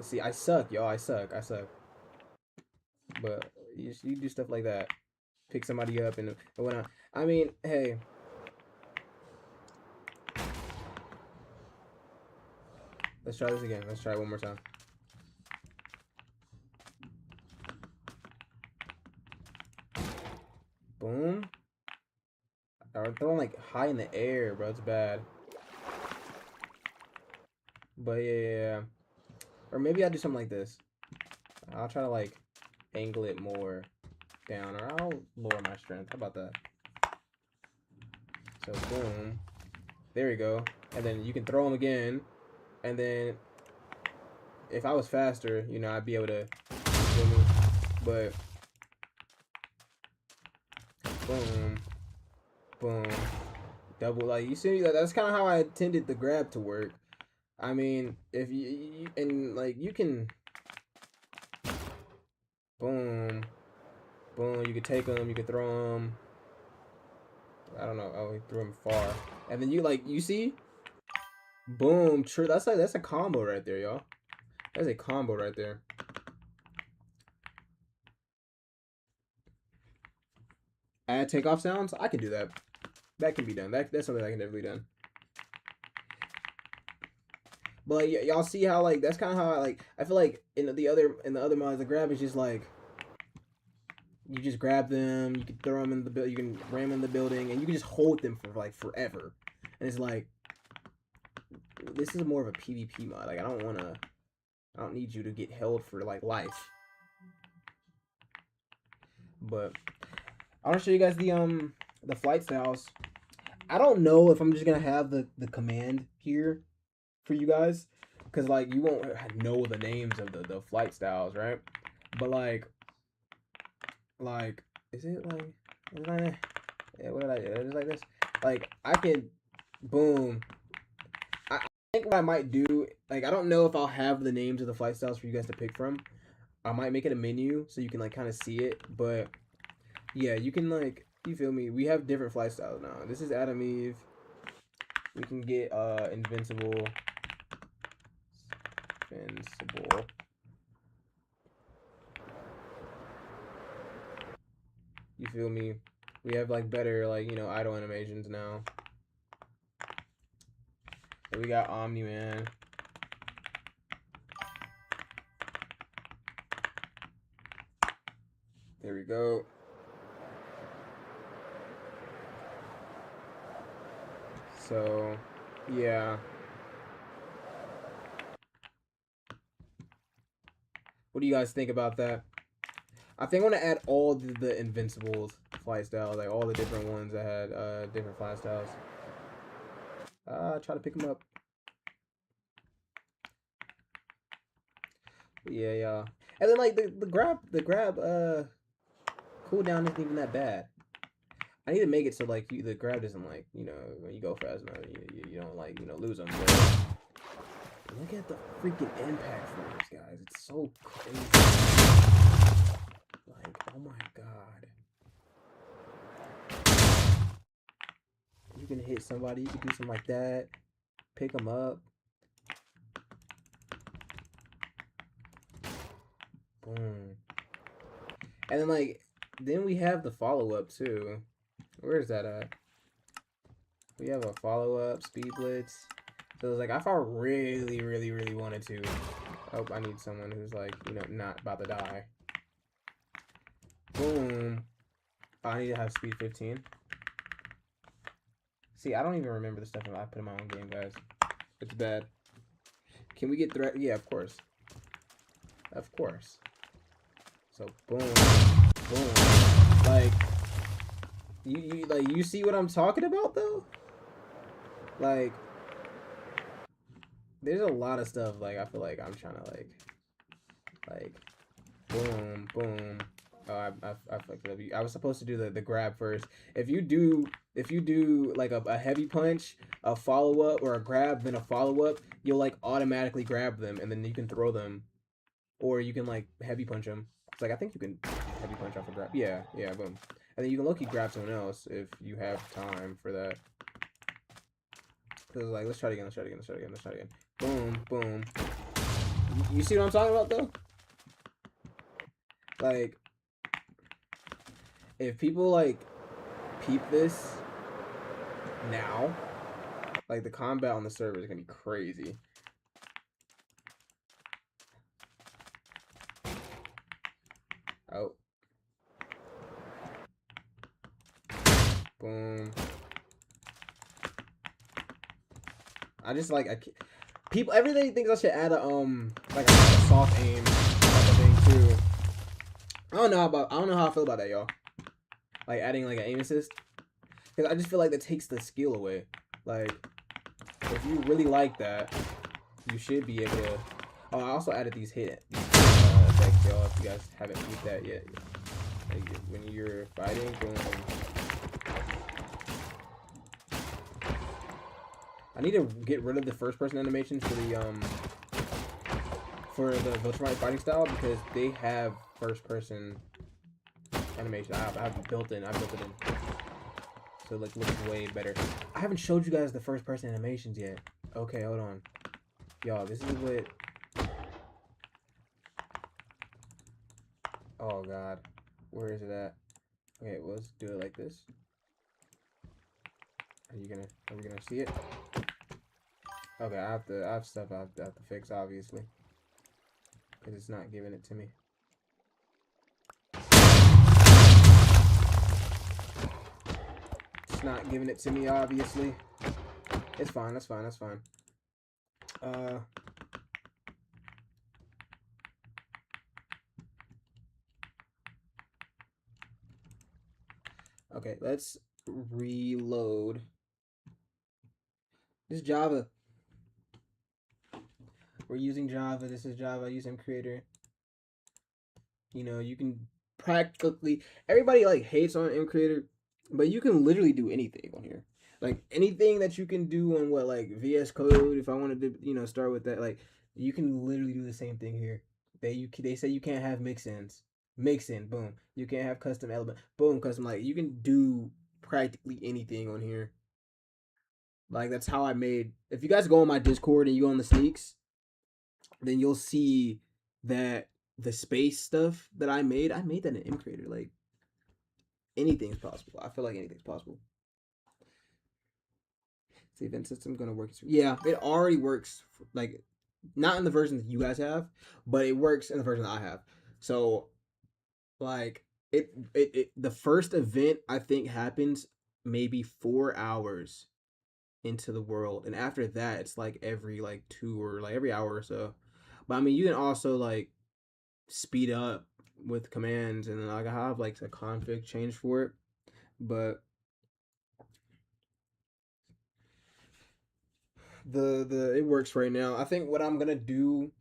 see, I suck, y'all. I suck. But you do stuff like that. Pick somebody up and whatnot. I mean, hey. Let's try this again. Let's try it one more time. Boom. I'm throwing like high in the air, bro. It's bad. But yeah. Or maybe I'll do something like this. I'll try to like angle it more down, or I'll lower my strength. How about that? So boom. There we go. And then you can throw them again. And then if I was faster, you know, I'd be able to feel me. But boom. Boom. Double, like, you see, that's kind of how I intended the grab to work. I mean, if you and like you can boom, boom, you can take them, you can throw them. I don't know. Oh, he threw him far. And then you see? Boom, true. That's a combo right there, y'all. That's a combo right there. Add takeoff sounds? I can do that. That can be done. That's something that can definitely be done. But like, y'all see how like that's kind of how I feel like in the other mods, the grab is just like you just grab them, you can throw them in the building, you can ram in the building, and you can just hold them for like forever. And it's like this is more of a PvP mod. Like I don't need you to get held for like life. But I want to show you guys the flight styles. I don't know if I'm just gonna have the command here for you guys, because like you won't know the names of the flight styles, right? But like is it like yeah, what did I do? Just like this. Like I can boom. I think what I might do, like I don't know if I'll have the names of the flight styles for you guys to pick from. I might make it a menu so you can like kind of see it, but yeah, you can like, you feel me? We have different flight styles now. This is Adam Eve. We can get Invincible. You feel me? We have like better like, you know, idle animations now. And we got Omni Man. There we go. So, yeah. What do you guys think about that? I think I want to add all the Invincibles flight styles, like all the different ones that had different flight styles. Try to pick them up. But yeah. And then like the grab cooldown isn't even that bad. I need to make it so like the grab doesn't like, you know, when you go fast enough, you don't like, you know, lose them. But look at the freaking impact force, guys. It's so crazy. Like, oh my god. You can hit somebody, you can do something like that. Pick them up. Boom. And then like, then we have the follow-up too. Where is that at? We have a follow-up, speed blitz. So it's like, if I really wanted to, oh, I need someone who's like, you know, not about to die. Boom. Oh, I need to have speed 15. See, I don't even remember the stuff I put in my own game, guys. It's bad. Can we get threat? Yeah, of course. Of course. So boom, boom. Like, you see what I'm talking about though? Like, there's a lot of stuff like I feel like I'm trying to like boom, boom. Oh, I fucked it up. I was supposed to do the grab first. If you do like a heavy punch, a follow up, or a grab, then a follow up, you'll like automatically grab them and then you can throw them, or you can like heavy punch them. It's like I think you can heavy punch off a grab. Yeah, boom. And then you can low-key grab someone else if you have time for that. Cause like let's try it again. Boom, boom. You see what I'm talking about though? Like, if people like peep this now, like the combat on the server is gonna be crazy. Oh. Boom. I just like people. Everybody thinks I should add a like a soft aim type of thing too. I don't know how I feel about that, y'all. Like adding like an aim assist, because I just feel like that takes the skill away. Like if you really like that, you should be able to. Oh, I also added these hit effects, y'all. If you guys haven't used that yet, like when you're fighting, boom. I need to get rid of the first-person animations for the Viltrumite fighting style, because they have first-person animation. I have it built in. I built it in, so it looks way better. I haven't showed you guys the first-person animations yet. Okay, hold on, y'all. This is what. Oh God, where is it at? Okay, well, let's do it like this. Are we gonna see it? Okay, I have stuff I have to fix, obviously, because it's not giving it to me. It's not giving it to me, obviously. It's fine. That's fine. That's fine. Okay, let's reload. This is Java. We're using Java. This is Java. I use mCreator. You know, you can practically, everybody like hates on mCreator, but you can literally do anything on here. Like anything that you can do on what, like VS Code. If I wanted to, you know, start with that, like you can literally do the same thing here. They say you can't have mix-ins. Mix-in, boom. You can't have custom element, boom, custom. Like you can do practically anything on here. Like that's how I made. If you guys go on my Discord and you go on the sneaks, then you'll see that the space stuff that I made that in mCreator. Like anything's possible. I feel like anything's possible. The event system gonna work. Yeah, it already works. Like not in the version that you guys have, but it works in the version that I have. So like it the first event I think happens maybe 4 hours into the world, and after that it's like every like 2 or like every hour or so. But I mean, you can also like speed up with commands, and then like I have like a config change for it, but the it works right now. I think what I'm gonna do,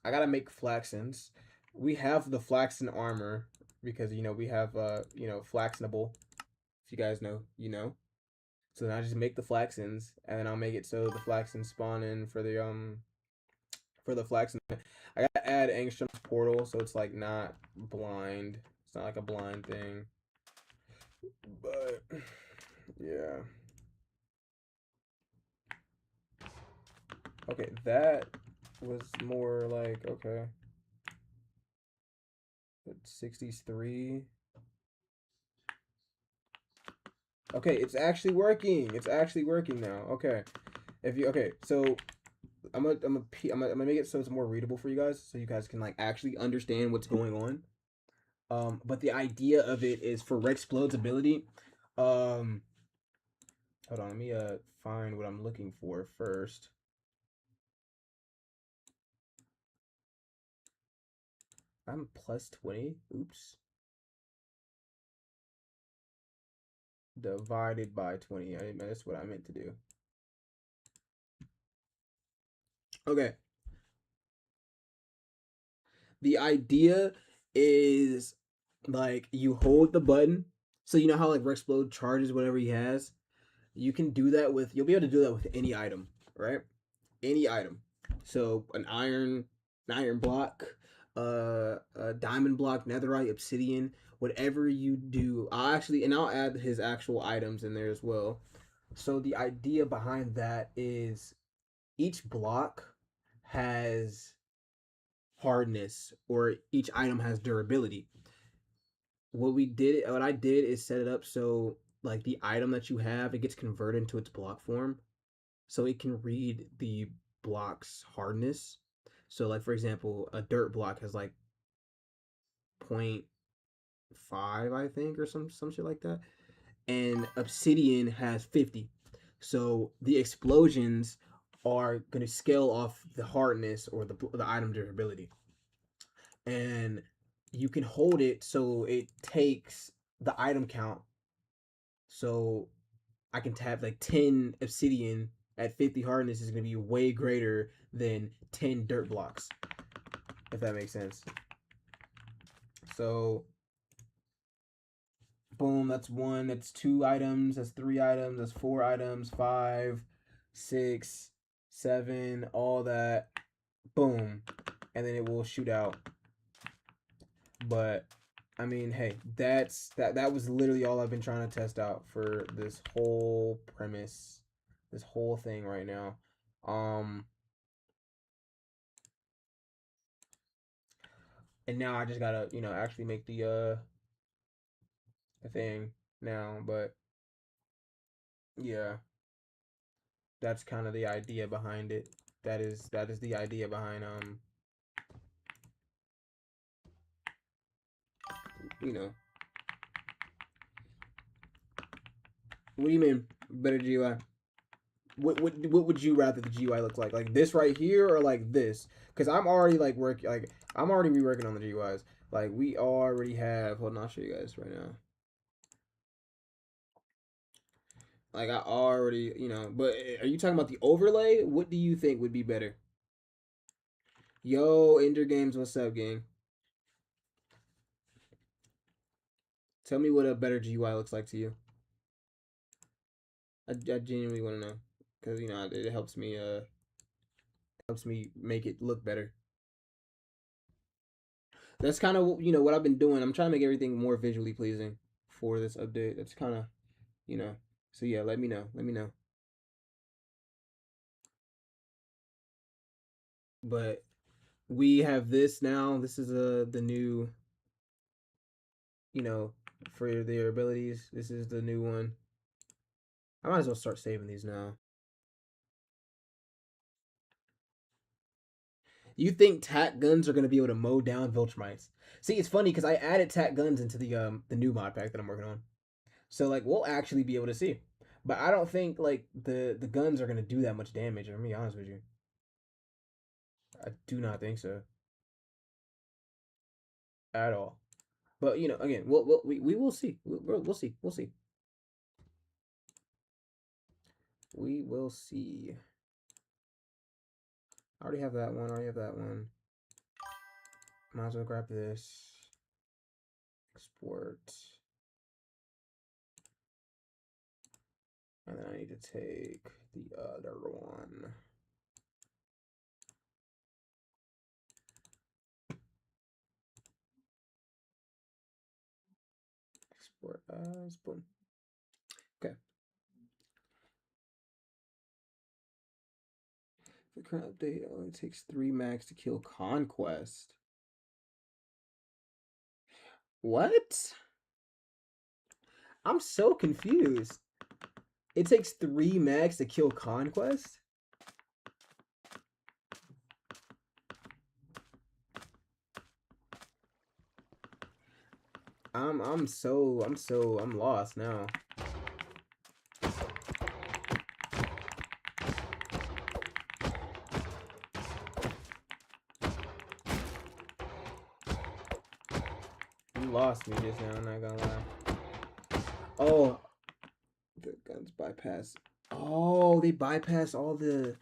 I gotta make flaxens. We have the flaxen armor because you know we have you know flaxenable. If you guys know, you know. So then I just make the flaxens, and then I'll make it so the flaxens spawn in for the flaxen. I gotta add Angstrom's portal so it's like not blind. It's not like a blind thing. But yeah. Okay, that was more like okay. 63. Okay, it's actually working. It's actually working now. Okay. So I'm gonna make it so it's more readable for you guys, so you guys can like actually understand what's going on. But the idea of it is for Rexplode's ability. Hold on, let me find what I'm looking for first. I'm plus 20. Oops. Divided by 20. That's what I meant to do. Okay. The idea is like you hold the button. So you know how like Rexplode charges whatever he has? You can do that with, you'll be able to do that with any item, right? Any item. So an iron block, a diamond block, netherite, obsidian, whatever you do. I'll add his actual items in there as well. So the idea behind that is each block has hardness, or each item has durability. What I did is set it up so like the item that you have, it gets converted into its block form, so it can read the block's hardness. So like for example, a dirt block has like 0.5, I think, or some shit like that, and obsidian has 50. So the explosions are going to scale off the hardness or the item durability, and you can hold it so it takes the item count. So I can tap like 10 obsidian at 50 hardness is going to be way greater than 10 dirt blocks, if that makes sense. So boom, that's one, that's two items, that's three items, that's four items, five, six, seven, all that. Boom. And then it will shoot out. But I mean, hey, that was literally all I've been trying to test out for this whole premise, this whole thing right now. And now I just gotta, actually make the thing now. But yeah, that's kind of the idea behind it. That is the idea behind you know what do you mean better GUI? What would you rather the GUI look like this right here or like this? Because I'm already I'm already reworking on the GUIs. Like we already have. Hold on, I'll show you guys right now. Like I already, but are you talking about the overlay? What do you think would be better? Yo, Ender Games, what's up, gang? Tell me what a better GUI looks like to you. I genuinely want to know because it helps me make it look better. That's kind of what I've been doing. I'm trying to make everything more visually pleasing for this update. That's kind of you know. So yeah, let me know. Let me know. But we have this now. This is the new for their abilities. This is the new one. I might as well start saving these now. You think tack guns are gonna be able to mow down Viltrumites? See, it's funny because I added tack guns into the new mod pack that I'm working on. So like we'll actually be able to see. But I don't think like the guns are gonna do that much damage. I'm gonna be honest with you. I do not think so at all. But again, we will see. We'll see. We'll see. We will see. I already have that one. I already have that one. Might as well grab this. Export. And then I need to take the other one. Export as. Boom. Okay. The current update only takes 3 max to kill Conquest. What? I'm so confused. It takes 3 max to kill Conquest? I'm lost now. You lost me just now, I'm not gonna lie. Oh, the guns bypass. Oh, they bypass all the.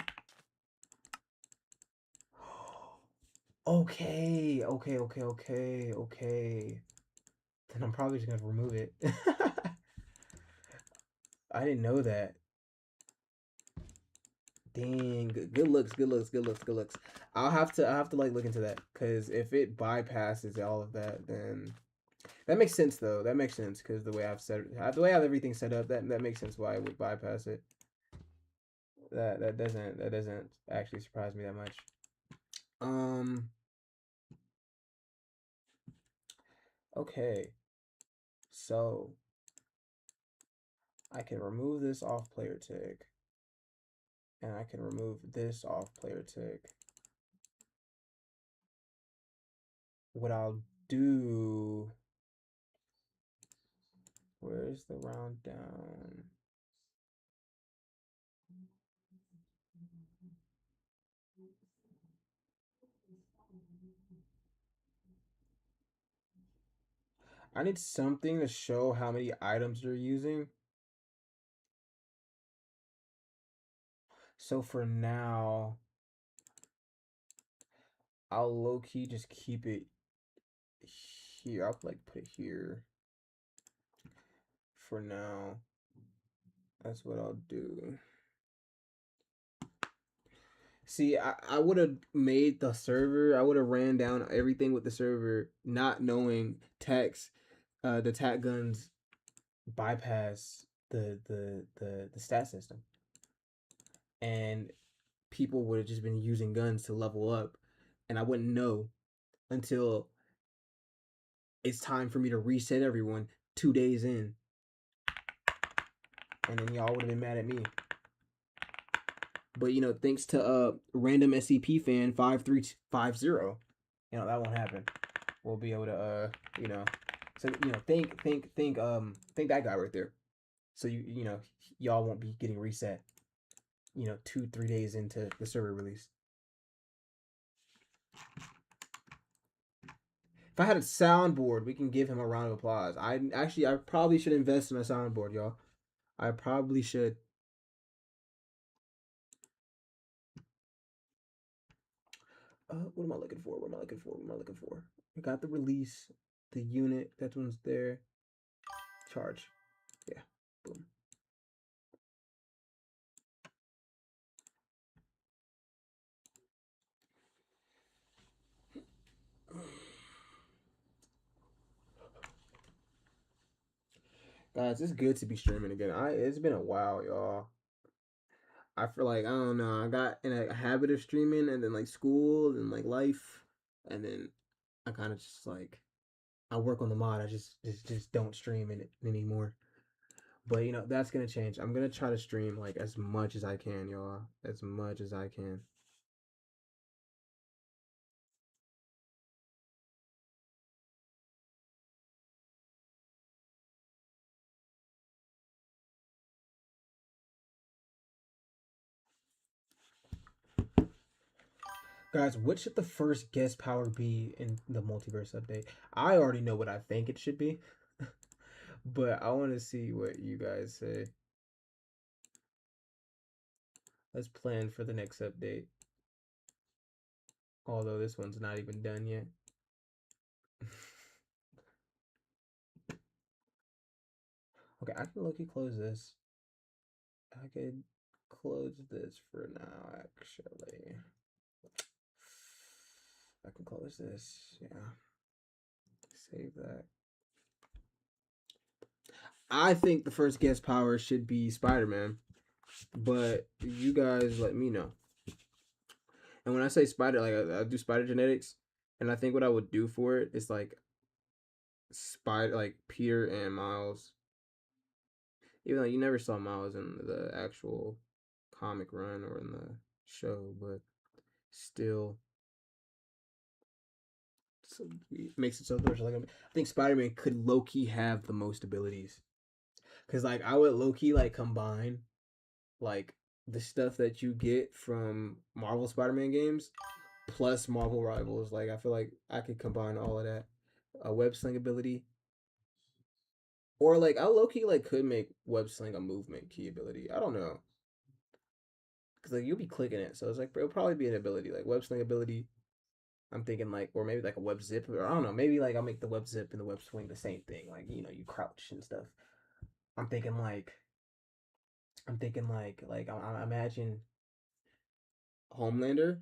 Okay. Then I'm probably just gonna remove it. I didn't know that. Dang, good looks. I'll have to like look into that because if it bypasses all of that, then that makes sense though. That makes sense because the way the way I have everything set up, that makes sense why I would bypass it. That doesn't actually surprise me that much. Okay, so I can remove this off player tick, and I can remove this off player tick. What I'll do, where's the round down? I need something to show how many items they're using. So for now, I'll low-key just keep it here. I'll like put it here for now. That's what I'll do. See, I would have made the server. I would have ran down everything with the server, not knowing tax, the tac guns bypass the stat system, and people would have just been using guns to level up, and I wouldn't know until it's time for me to reset everyone 2 days in, and then y'all would have been mad at me. But thanks to random SCP fan 5350, that won't happen. We'll be able to so think that guy right there. So y'all won't be getting reset 2-3 days into the server release. If I had a soundboard, we can give him a round of applause. I probably should invest in a soundboard, y'all. I probably should. What am I looking for? What am I looking for? What am I looking for? I got the release, the unit. That one's there. Charge. Yeah. Boom. Guys, it's good to be streaming again. It's been a while, y'all. I feel like I don't know. I got in a habit of streaming, and then like school and like life, and then I kind of just like I work on the mod. I just don't stream in it anymore. But that's gonna change. I'm gonna try to stream like as much as I can, y'all. As much as I can. Guys, what should the first guest power be in the multiverse update? I already know what I think it should be, but I want to see what you guys say. Let's plan for the next update. Although this one's not even done yet. Okay, I can look-y close this. I could close this for now, actually. I can close this, yeah. Save that. I think the first guest power should be Spider-Man, but you guys let me know. And when I say spider, like I do spider genetics, and I think what I would do for it is like Peter and Miles. Even though you never saw Miles in the actual comic run or in the show, but still, so it makes it so much like I think Spider-Man could low-key have the most abilities, because like I would low-key like combine like the stuff that you get from Marvel Spider-Man games plus Marvel Rivals. Like I feel like I could combine all of that. A web sling ability, or like I low key like could make web sling a movement key ability. I don't know, because like you'll be clicking it, so it's like it'll probably be an ability like web sling ability. I'm thinking like, or maybe like a web zip, or I don't know. Maybe like I'll make the web zip and the web swing the same thing. Like you crouch and stuff. I'm thinking like, I imagine Homelander.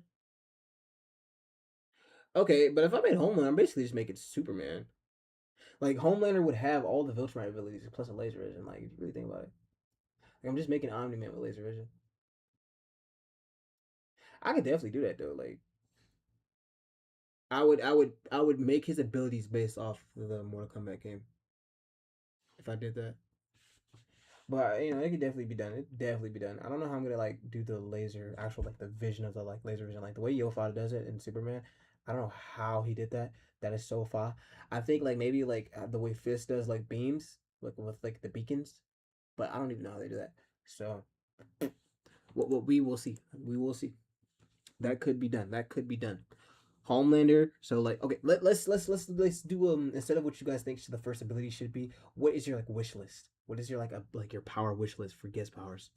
Okay, but if I made Homelander, I'm basically just making Superman. Like Homelander would have all the Viltrumite abilities plus a laser vision. Like if you really think about it, like, I'm just making Omni Man with laser vision. I could definitely do that though. Like I would make his abilities based off the Mortal Kombat game if I did that. But you know, it could definitely be done. It could definitely be done. I don't know how I'm gonna like do the laser, actual like the vision of the like laser vision, like the way Yofada does it in Superman. I don't know how he did that. That is so far. I think like maybe like the way Fist does like beams, like with like the beacons. But I don't even know how they do that. So, what we will see. We will see. That could be done. That could be done. Homelander. So like, okay, let's do instead of what you guys think the first ability should be. What is your like wish list? What is your like your power wish list for guest powers?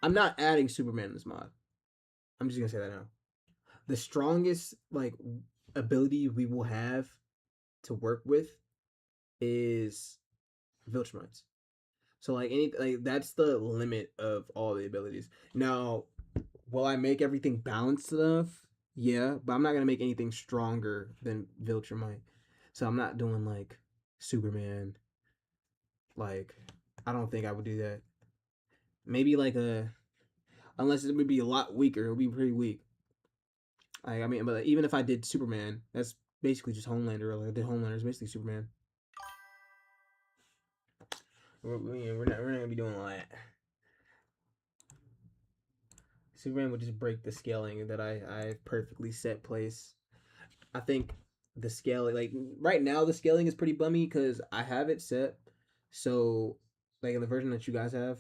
I'm not adding Superman in this mod. I'm just gonna say that now. The strongest like ability we will have to work with is Viltrumites. So like any like that's the limit of all the abilities. Now, will I make everything balanced enough? Yeah, but I'm not gonna make anything stronger than Viltrumite. So I'm not doing like Superman. Like I don't think I would do that. Maybe like a unless it would be a lot weaker. It would be pretty weak. I mean, but even if I did Superman, that's basically just Homelander. Like I did Homelander, it's basically Superman. We're not gonna be doing all that. Superman would just break the scaling that I perfectly set place. I think the scaling, like right now, the scaling is pretty bummy because I have it set. So, like in the version that you guys have,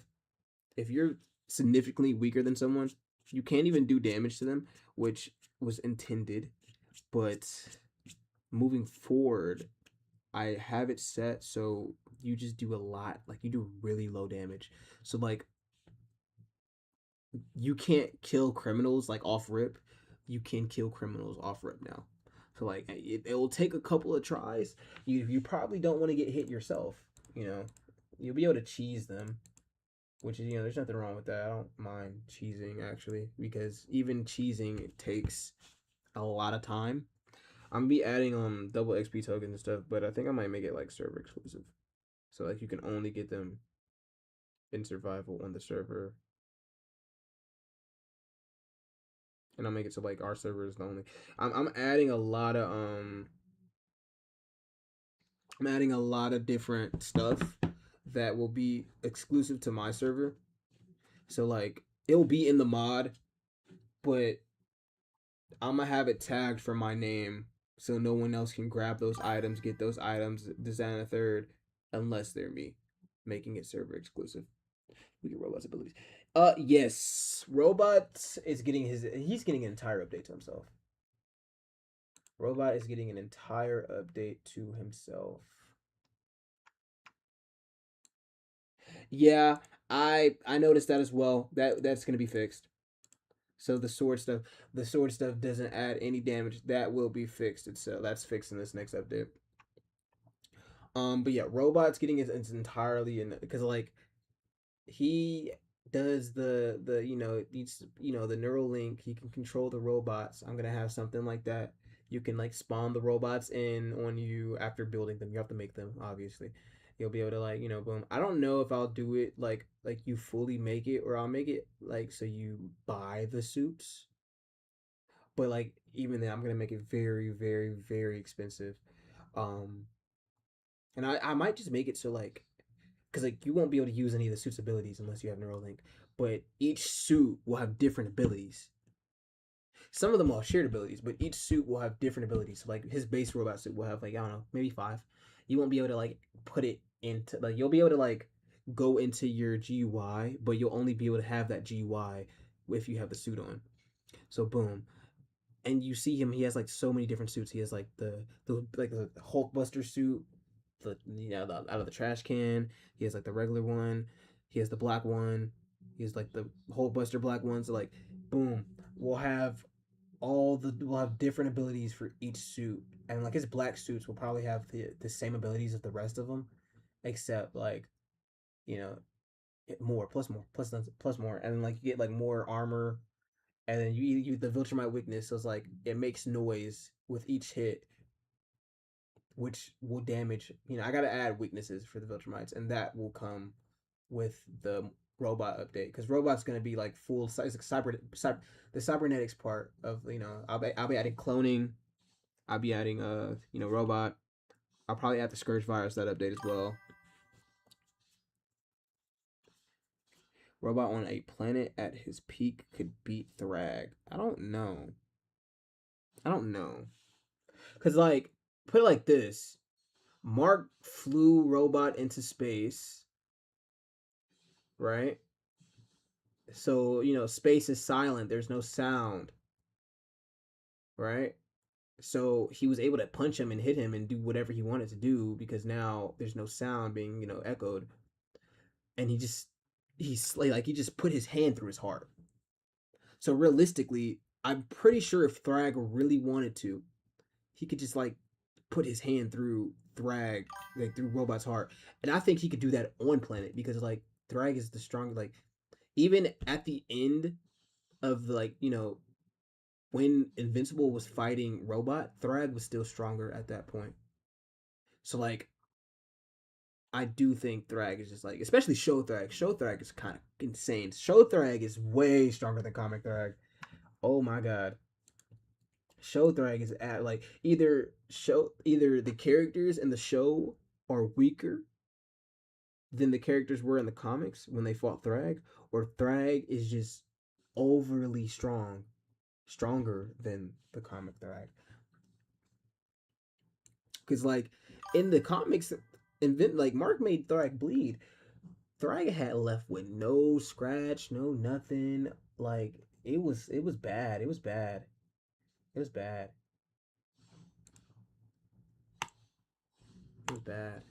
if you're significantly weaker than someone, you can't even do damage to them, which was intended. But moving forward, I have it set so you just do a lot. Like you do really low damage. So like you can't kill criminals like off rip. You can kill criminals off rip now. So like it will take a couple of tries. You probably don't want to get hit yourself. You know, you'll be able to cheese them, which is there's nothing wrong with that. I don't mind cheesing actually because even cheesing it takes a lot of time. I'm gonna be adding double XP tokens and stuff, but I think I might make it like server exclusive. So like you can only get them in survival on the server. And I'll make it so like our server is the only. I'm adding a lot of I'm adding a lot of different stuff that will be exclusive to my server. So like it'll be in the mod, but I'm gonna have it tagged for my name so no one else can grab those items, get those items, design a third, unless they're me, making it server exclusive. We get robots abilities. Yes, robot is getting he's getting an entire update to himself. Robot is getting an entire update to himself. Yeah, I noticed that as well. That's gonna be fixed. So the sword stuff doesn't add any damage. That will be fixed. That's fixed in this next update. But yeah, robot's getting it's entirely in because like he does the the neural link. He can control the robots. I'm gonna have something like that. You can like spawn the robots in on you after building them. You have to make them, obviously. You'll be able to like boom. I don't know if I'll do it like you fully make it or I'll make it like so you buy the suits. But like even then, I'm gonna make it very very very expensive. Um, and I might just make it so like because like you won't be able to use any of the suit's abilities unless you have Neuralink. But each suit will have different abilities. Some of them will have shared abilities, but each suit will have different abilities. So like his base robot suit will have like I don't know, maybe 5. You won't be able to like put it into like you'll be able to like go into your GUI, but you'll only be able to have that GUI if you have the suit on. So boom. And you see him, he has like so many different suits. He has like the Hulkbuster suit, out of the trash can. He has like the regular one. He has the black one. He has like the Hulkbuster black one. So like, boom, we'll have different abilities for each suit, and like his black suits will probably have the same abilities as the rest of them, except like you know plus more, and then like you get like more armor, and then you the Viltrumite weakness. So it's like it makes noise with each hit, which will damage. I gotta add weaknesses for the Viltrumites, and that will come with the robot update, because robot's gonna be like full size, like the cybernetics part of, you know, I'll be adding cloning. I'll be adding you know, robot. I'll probably add the scourge virus that update as well. Robot on a planet at his peak could beat Thrag. I don't know. I don't know. Cause like, put it like this: Mark flew robot into space, right? So, you know, space is silent. There's no sound, right? So he was able to punch him and hit him and do whatever he wanted to do because now there's no sound being, you know, echoed. And he just put his hand through his heart. So realistically, I'm pretty sure if Thrag really wanted to, he could just like put his hand through Thrag, like through Robot's heart. And I think he could do that on planet because like Thrag is the strongest. Like even at the end of, like, you know, when Invincible was fighting Robot, Thrag was still stronger at that point. So like I do think Thrag is just like, especially Show Thrag. Show Thrag is kind of insane. Show Thrag is way stronger than Comic Thrag. Oh my god. Show Thrag is at like either the characters in the show are weaker than the characters were in the comics when they fought Thrag, or Thrag is just overly strong, stronger than the comic Thrag. Because like in the comics, like Mark made Thrag bleed. Thrag had left with no scratch, no nothing. Like it was bad. It was bad. It was bad. It was bad.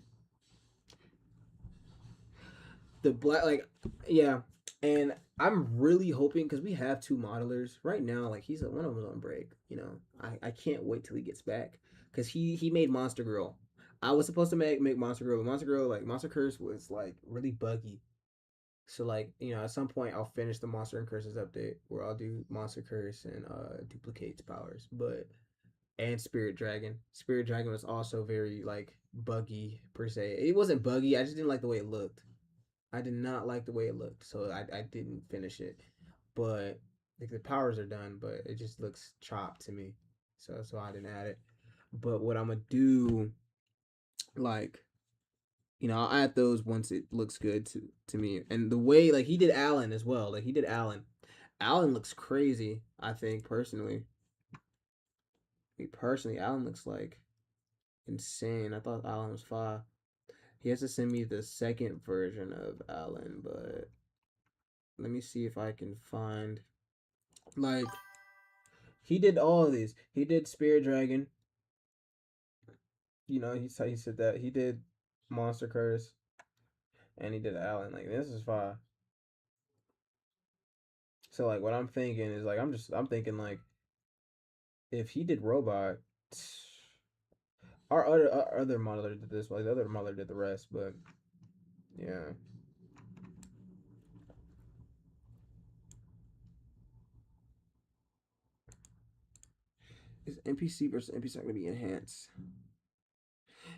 The black, like, yeah, and I'm really hoping because we have two modelers right now. Like one of them's on break. You know, I can't wait till he gets back because he made Monster Girl. I was supposed to make Monster Girl, but Monster Girl, like Monster Curse was like really buggy. So like, you know, at some point I'll finish the Monster and Curses update where I'll do Monster Curse and duplicates powers, but and Spirit Dragon. Spirit Dragon was also very like buggy per se. It wasn't buggy. I just didn't like the way it looked. I did not like the way it looked, so I didn't finish it. But like the powers are done, but it just looks chopped to me, so I didn't add it. But what I'm gonna do, like, you know, I'll add those once it looks good to me. And the way like he did Alan as well, like he did Alan. Alan looks crazy. I think personally, Alan looks like insane. I thought Alan was fire. He has to send me the second version of Alan, but let me see if I can find, like, he did all of these. He did Spirit Dragon. You know, he said that he did Monster Curse, and he did Alan. Like this is fine. So like, what I'm thinking is like, I'm thinking like, if he did Robot, our other modeler did this. Like the other modeler did the rest, but yeah. Is NPC versus NPC going to be enhanced?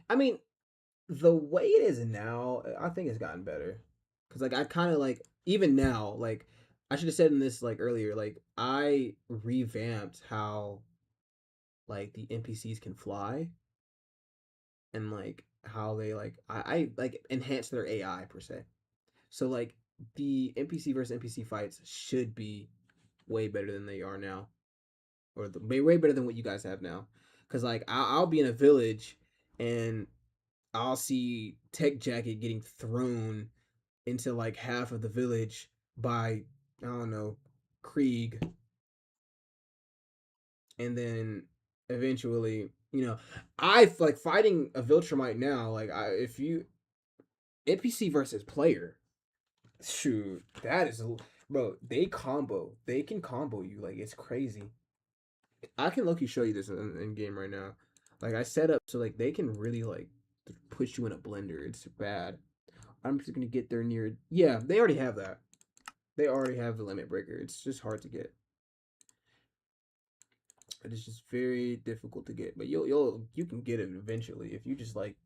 I mean, the way it is now, I think it's gotten better. Cause like I kind of like, even now, like I should have said in this like earlier, like I revamped how like the NPCs can fly, and like how they like I like enhance their AI per se. So like the NPC versus NPC fights should be way better than they are now, or way better than what you guys have now. Cause like I'll be in a village and I'll see Tech Jacket getting thrown into like half of the village by, I don't know, Krieg, and then eventually, you know, I like fighting a Viltrumite now. Like if you NPC versus player, shoot, that is, bro. They can combo you like it's crazy. I can low-key show you this in game right now. Like I set up so like they can really like push you in a blender. It's bad. I'm just gonna get there near. Yeah, they already have that. They already have the limit breaker. It's just hard to get. It is just very difficult to get. But you can get it eventually if you just like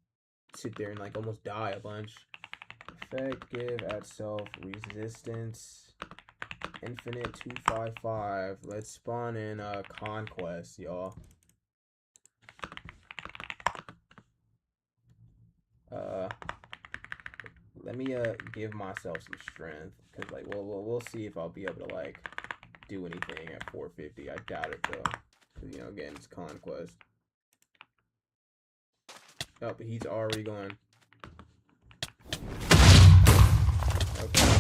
sit there and like almost die a bunch. Effective at self resistance. Infinite 255. Let's spawn in Conquest, y'all. Let me give myself some strength, cause like we'll see if I'll be able to like do anything at 450. I doubt it though, cause you know again it's Conquest. Oh, but he's already going. Okay.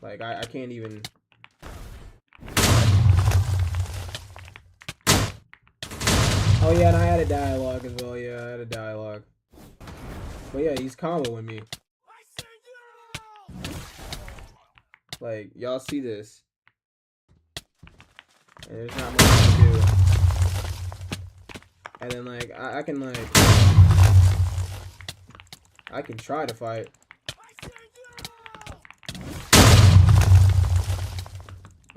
Like I can't even. Oh yeah, and I had a dialogue as well. Yeah, I had a dialogue. But yeah, he's comboing me. Like, y'all see this. And there's not much to do. And then, like, I can, like... I can try to fight.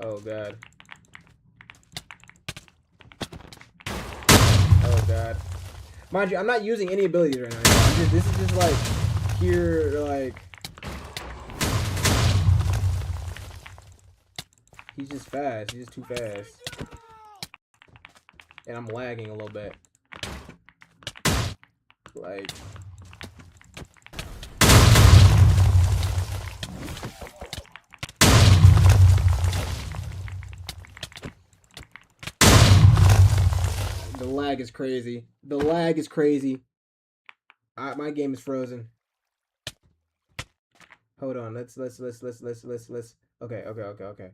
Oh, God. Oh, God. Mind you, I'm not using any abilities right now. This is just, like, pure, like... He's just fast. He's just too fast. And I'm lagging a little bit. Like... The lag is crazy. The lag is crazy. My game is frozen. Hold on. Let's. Okay.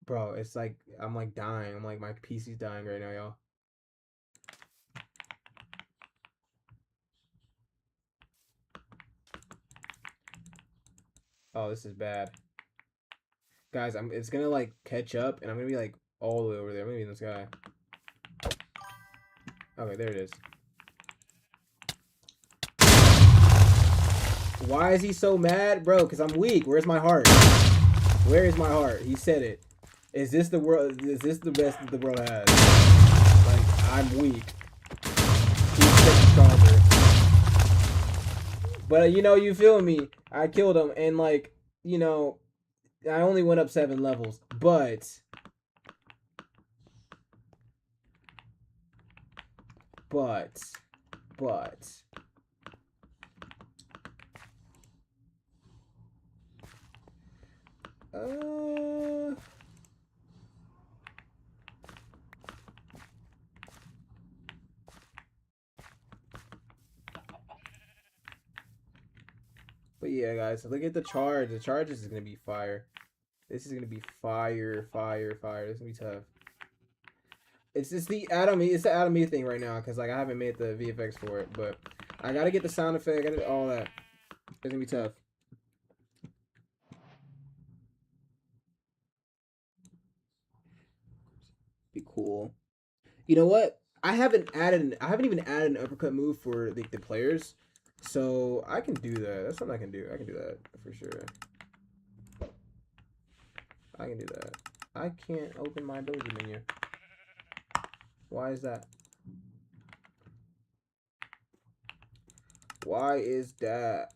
Bro, it's like I'm like dying. I'm like my PC's dying right now, y'all. Oh, this is bad. Guys, it's gonna like catch up and I'm gonna be like all the way over there. I'm gonna be in the sky. Okay, there it is. Why is he so mad? Bro, because I'm weak. Where's my heart? Where is my heart? He said it. Is this the world? Is this the best that the world has? Like, I'm weak. He's getting stronger. But, you know, you feel me? I killed him, and, like, you know, I only went up 7 levels. But... But yeah, guys, look at the charge. The charge is gonna be fire. This is gonna be fire. This is gonna be tough. It's just the Adam E thing right now, because like I haven't made the VFX for it, but I gotta get the sound effect, I gotta get all that. It's gonna be tough. Be cool. You know what? I haven't even added an uppercut move for the players, so I can do that. That's something I can do. I can do that for sure. I can do that. I can't open my ability menu. Why is that? Why is that?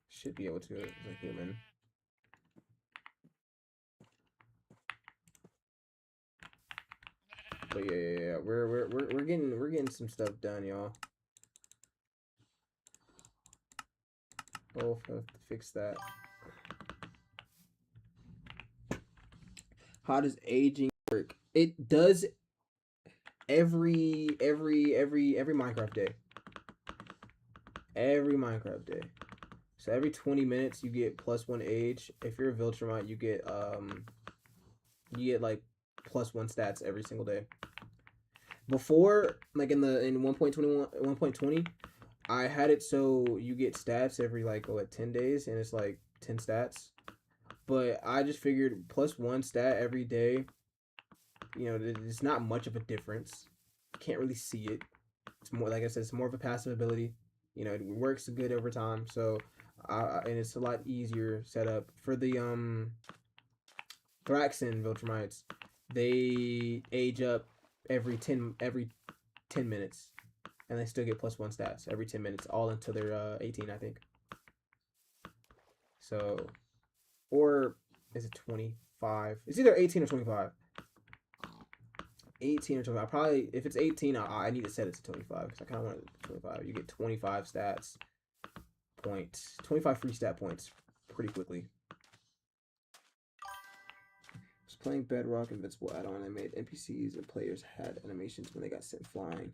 Should be able to as a human. But yeah. We're getting some stuff done, y'all. We'll have to fix that. How does aging work? It does every Minecraft day. Every Minecraft day. So every 20 minutes you get +1 age. If you're a Viltrumite, you get like +1 stats every single day. Before, like in 1.20, I had it so you get stats every like 10 days, and it's like 10 stats. But I just figured +1 stat every day. You know, it's not much of a difference. You can't really see it. It's more, like I said, it's more of a passive ability. You know, it works good over time. So, and it's a lot easier setup for the Thraxan Viltrumites. They age up every 10 minutes. and they still get +1 stats every 10 minutes, all until they're 18, I think. So, or is it 25? It's either 18 or 25. 18 or 25. Probably, if it's 18, I need to set it to 25 because I kind of want it to 25. You get 25 stats points, 25 free stat points pretty quickly. I was playing Bedrock Invincible add-on and made NPCs and players had animations when they got sent flying.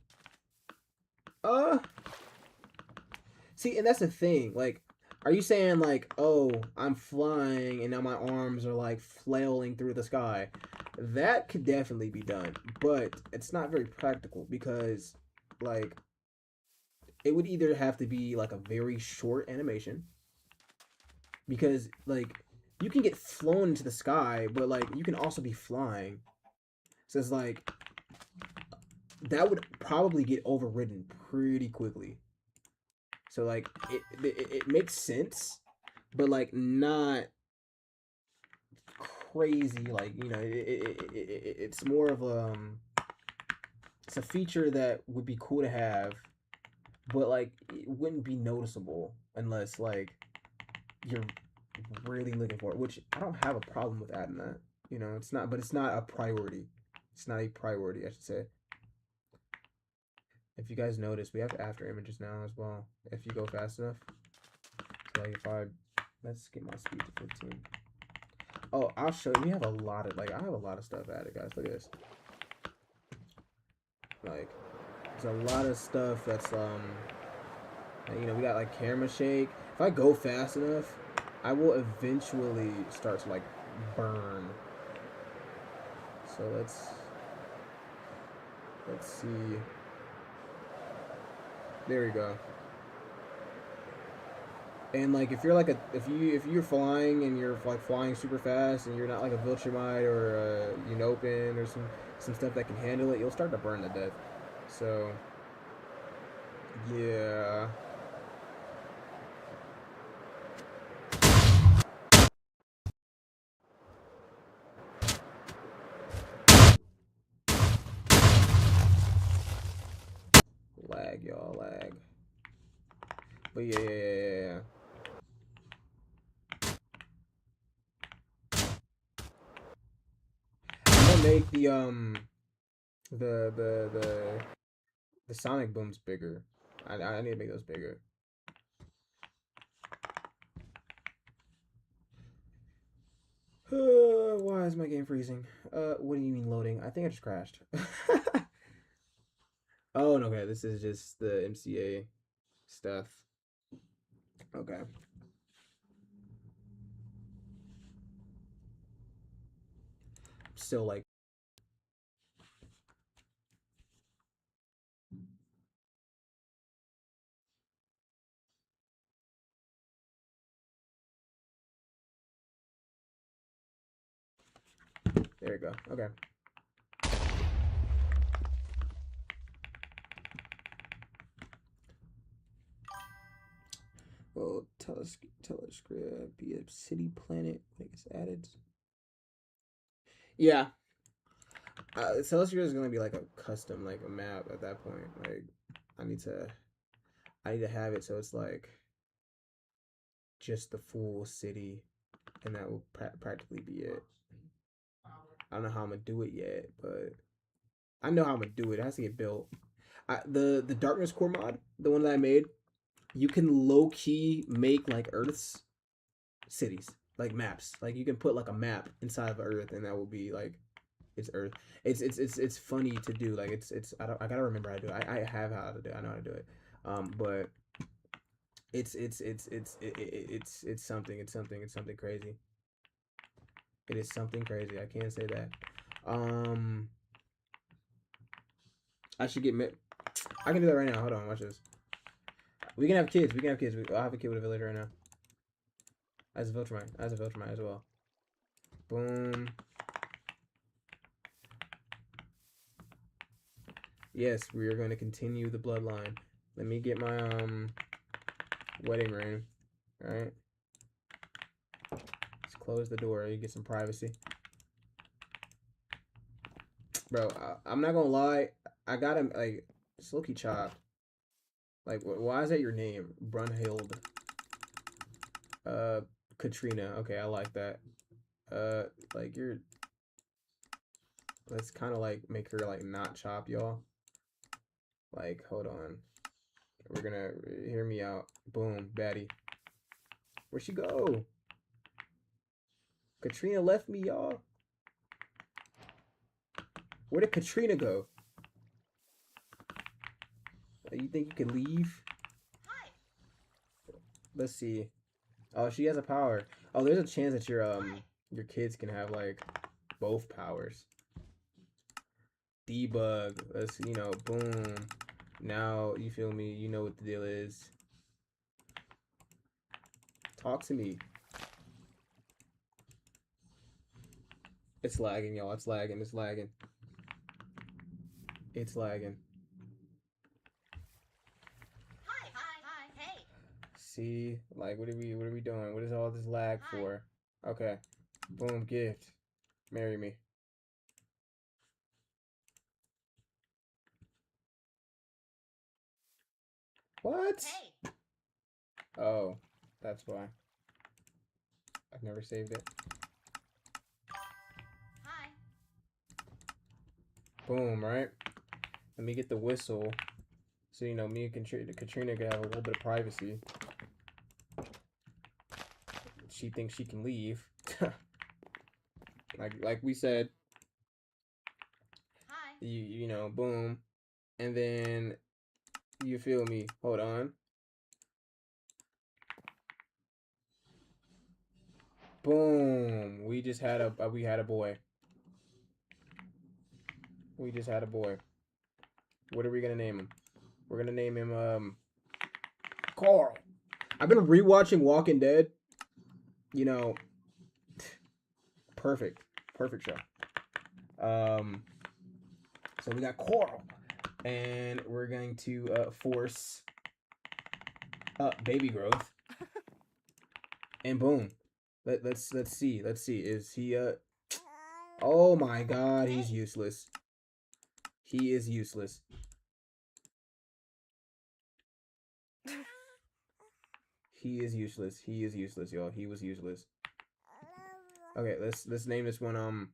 See, and that's the thing. Like, are you saying like, oh, I'm flying and now my arms are like flailing through the sky? That could definitely be done, but it's not very practical because, like, it would either have to be like a very short animation because, like, you can get flown into the sky, but like you can also be flying. So it's like that would probably get overridden pretty quickly. So like it makes sense, but like not crazy. Like, you know, it's more of it's a feature that would be cool to have, but like it wouldn't be noticeable unless like you're really looking for it. Which I don't have a problem with adding that. You know, it's not, but it's not a priority. It's not a priority, I should say. If you guys notice, we have after images now as well. If you go fast enough. So like if I, let's get my speed to 15. Oh, I'll show you. We have a lot of, like, I have a lot of stuff added, guys. Look at this. Like, there's a lot of stuff that's, you know, we got like camera shake. If I go fast enough, I will eventually start to like burn. So let's see. There we go. And like if you're like if you're flying and you're like flying super fast and you're not like a Viltrumite or a Unopin or some stuff that can handle it, you'll start to burn to death. So yeah. Lag, y'all, lag. But yeah. I'm gonna make the sonic booms bigger. I need to make those bigger. Why is my game freezing? What do you mean loading? I think I just crashed. Oh, no, okay. This is just the MCA stuff. Okay. Still like. There you go. Okay. Well, telescript be a city planet when it gets added. Yeah. Telescript is gonna be like a custom, like a map at that point. Like, I need to have it so it's like just the full city, and that will practically be it. I don't know how I'm gonna do it yet, but I know how I'm gonna do it. It has to get built. The Darkness Core mod, the one that I made, you can low key make like Earth's cities, like maps. Like you can put like a map inside of Earth, and that will be like it's Earth. It's funny to do. Like it's I gotta remember how to do it. I have how to do it. I know how to do it. But it's something. It's something crazy. It is something crazy. I can't say that. I should get I can do that right now. Hold on, watch this. We can have kids. I'll have a kid with a villager right now. As a Viltrumite as well. Boom. Yes, we are going to continue the bloodline. Let me get my wedding ring. All right. Let's close the door. You get some privacy. Bro, I'm not gonna lie. I got him like silky chopped. Like, why is that your name? Brunhild. Katrina. Okay, I like that. Like you're. Let's kind of like make her like not chop, y'all. Like, hold on. We're gonna hear me out. Boom, baddie. Where'd she go? Katrina left me, y'all. Where did Katrina go? You think you can leave? Hi. Let's see. Oh, she has a power. Oh, there's a chance that your kids can have like both powers. Debug. Let's boom. Now you feel me? You know what the deal is. Talk to me. It's lagging, y'all. It's lagging. It's lagging. It's lagging. Hi. Hey. See, like, what are we doing? What is all this lag for? Okay. Boom, gift. Marry me. What? Hey. Oh, that's why. I've never saved it. Hi. Boom, right? Let me get the whistle. So, me and Katrina can have a little bit of privacy. She thinks she can leave. like we said. Hi. You know, boom. And then, you feel me? Hold on. Boom. We just had a boy. We just had a boy. What are we gonna name him? We're gonna name him Carl. I've been rewatching Walking Dead. You know, perfect show. So we got Carl, and we're going to force baby growth, and boom. Let's see. Is he Oh my God, he's useless. He is useless. He is useless. He is useless, y'all. He was useless. Okay, let's name this one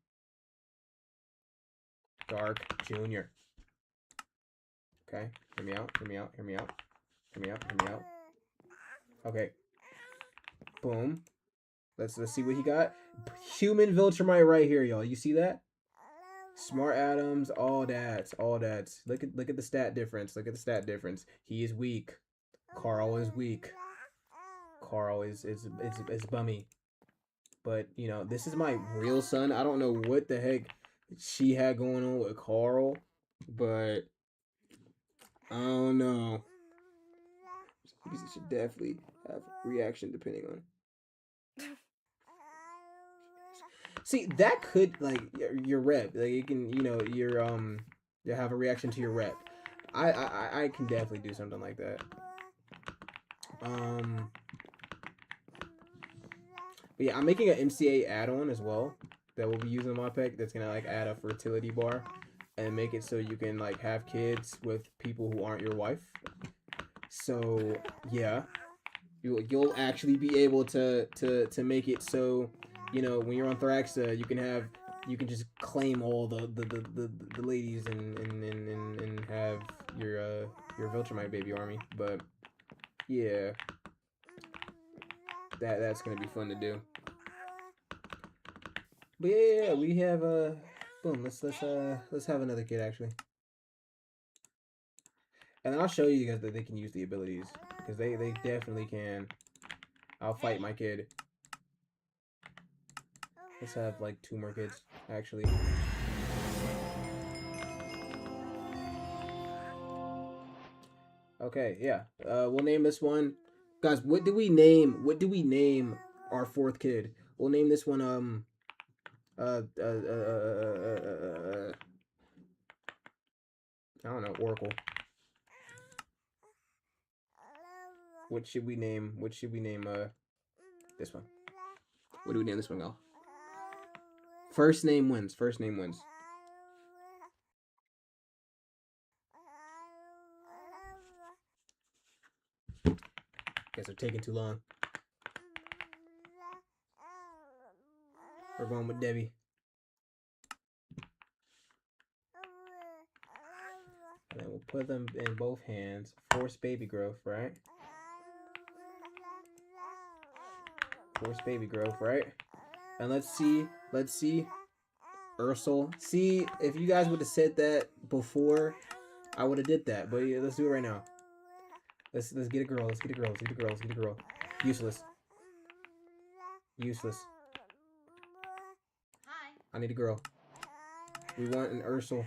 Dark Junior. Okay, hear me out. Okay. Boom. Let's see what he got. Human Viltrumite right here, y'all. You see that? Smart Adams, all that. Look at the stat difference. He is weak. Carl is weak. Carl is bummy. But this is my real son. I don't know what the heck she had going on with Carl, but I don't know. Because it should definitely have reaction depending on. See, that could like your rep. Like you can, you have a reaction to your rep. I can definitely do something like that. But yeah, I'm making an MCA add-on as well that we'll be using in my pack. That's gonna like add a fertility bar and make it so you can like have kids with people who aren't your wife. So yeah, you'll actually be able to make it so when you're on Thraxa, you can just claim all the ladies and have your Viltrumite baby army. But yeah, that's gonna be fun to do. But yeah, we have boom. Let's have another kid actually, and I'll show you guys that they can use the abilities because they definitely can. I'll fight my kid. Let's have like 2 more kids actually. Okay, yeah. We'll name this one, guys. What do we name our 4th kid? We'll name this one I don't know, Oracle. What should we name this one? What do we name this one, y'all? First name wins. Guys are taking too long. We're going with Debbie. And then we'll put them in both hands. Force baby growth, right? Force baby growth, right? And let's see. Ursel. See, if you guys would have said that before, I would have did that. But yeah, let's do it right now. Let's get a girl. Let's get a girl. Let's get a girl. Let's get a girl. Useless. Useless. Hi. I need a girl. We want an Ursel.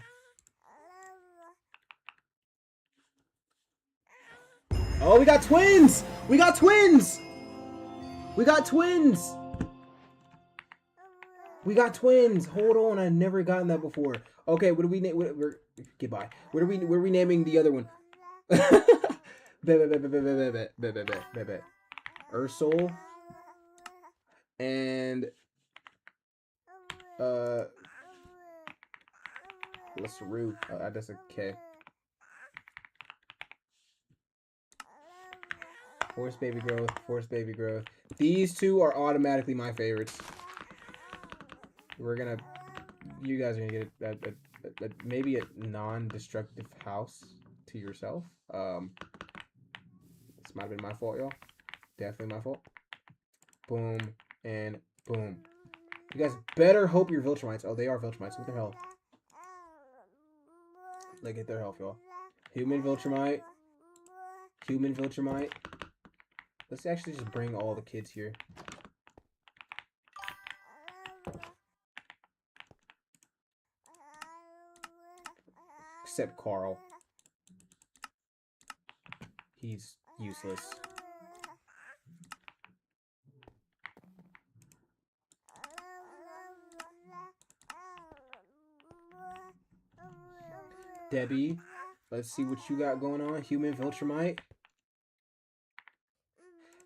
Oh, we got twins! We got twins! We got twins! We got twins. Hold on, I've never gotten that before. Okay, what do we name? Goodbye. What are we naming the other one? Ursel and what's the root? That's a K. Force baby growth. Force baby growth. These two are automatically my favorites. You guys are gonna get maybe a non-destructive house to yourself. This might have been my fault, y'all. Definitely my fault. Boom and boom. You guys better hope you're Viltrumites. Oh, they are Viltrumites. Look at their health. Look at their health, y'all. Human Viltrumite. Human Viltrumite. Let's actually just bring all the kids here. Except Carl. He's useless. Debbie, let's see what you got going on. Human Viltrumite.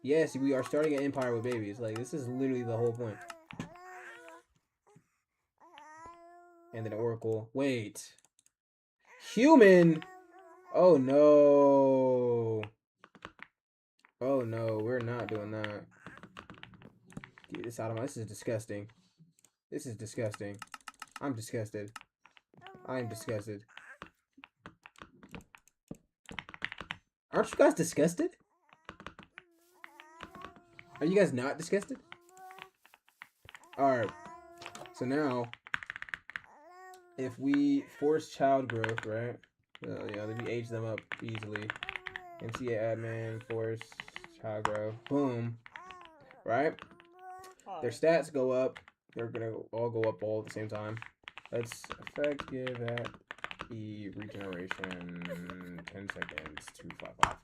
Yes, we are starting an empire with babies. Like, this is literally the whole point. And then Oracle. Wait. Human? Oh, no. Oh, no. We're not doing that. Get this out of my... This is disgusting. This is disgusting. I'm disgusted. I'm disgusted. Aren't you guys disgusted? Are you guys not disgusted? Alright. So now, if we force child growth, right? Yeah, we age them up easily. MCA admin, force child growth. Boom. Right? Their stats go up. They're going to all go up all at the same time. Let's effective at the regeneration 10 seconds, 255.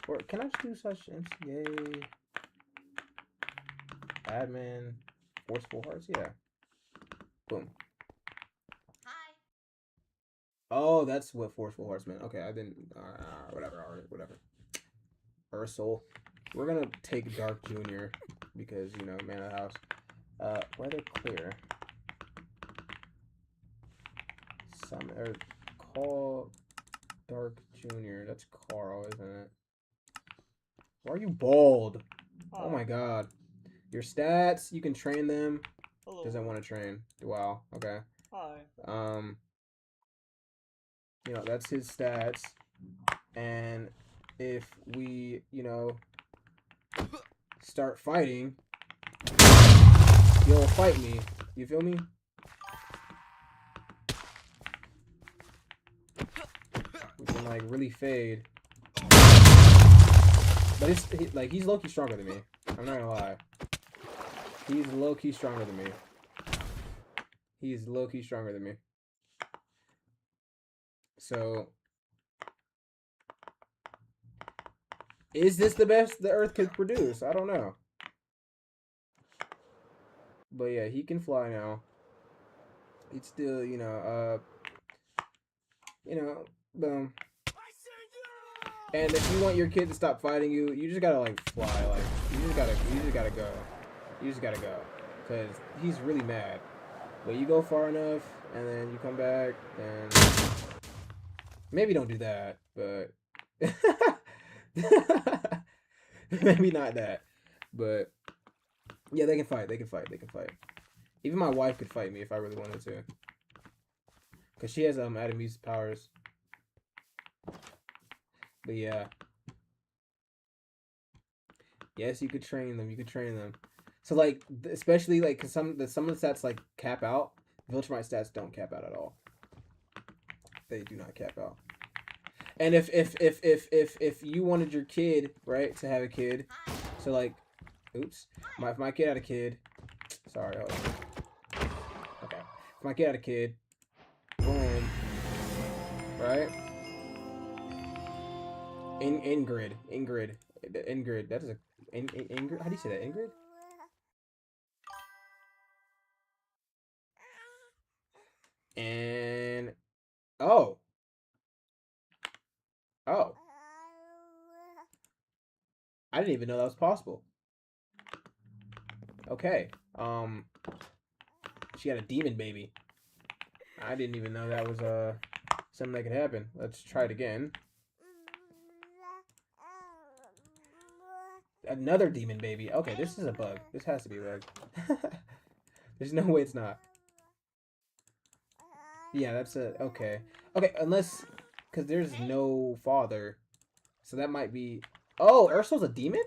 Or can I just do such MCA admin forceful hearts? Yeah. Boom. Hi. Oh, that's what forceful hearts meant. Okay, I didn't. Whatever. Ursel. We're gonna take Dark Junior because man of the house. Weather clear. Call Dark Junior. That's Carl, isn't it? Why are you bald? Oh my god. Your stats, you can train them. Hello. Doesn't want to train. Wow. Okay. Hi. That's his stats. And if we, start fighting, you'll fight me. You feel me? We can really fade. But he's low-key stronger than me. I'm not gonna lie. He's low-key stronger than me. He's low-key stronger than me. So, is this the best the Earth could produce? I don't know. But yeah, he can fly now. It's still, boom. And if you want your kid to stop fighting you, you just gotta fly. You just gotta go. You just gotta go, cause he's really mad. But you go far enough, and then you come back, then maybe don't do that. But Maybe not that, but yeah, they can fight. They can fight. They can fight. Even my wife could fight me if I really wanted to, cause she has Adam's powers. But yeah, yes, you could train them. You could train them. So like, especially like, cause some of the stats like cap out. Viltrumite stats don't cap out at all. They do not cap out. And if you wanted your kid, right, to have a kid, so like, oops, if my kid had a kid, sorry, hold on. Okay, if my kid had a kid, boom, right? Ingrid, that is a Ingrid. How do you say that, Ingrid? And oh. I didn't even know that was possible. Okay. She had a demon baby. I didn't even know that was something that could happen. Let's try it again. Another demon baby. Okay, this is a bug. This has to be a bug. There's no way it's not. Yeah, that's a okay. Okay, unless because there's no father, so that might be. Oh, Ursula's a demon.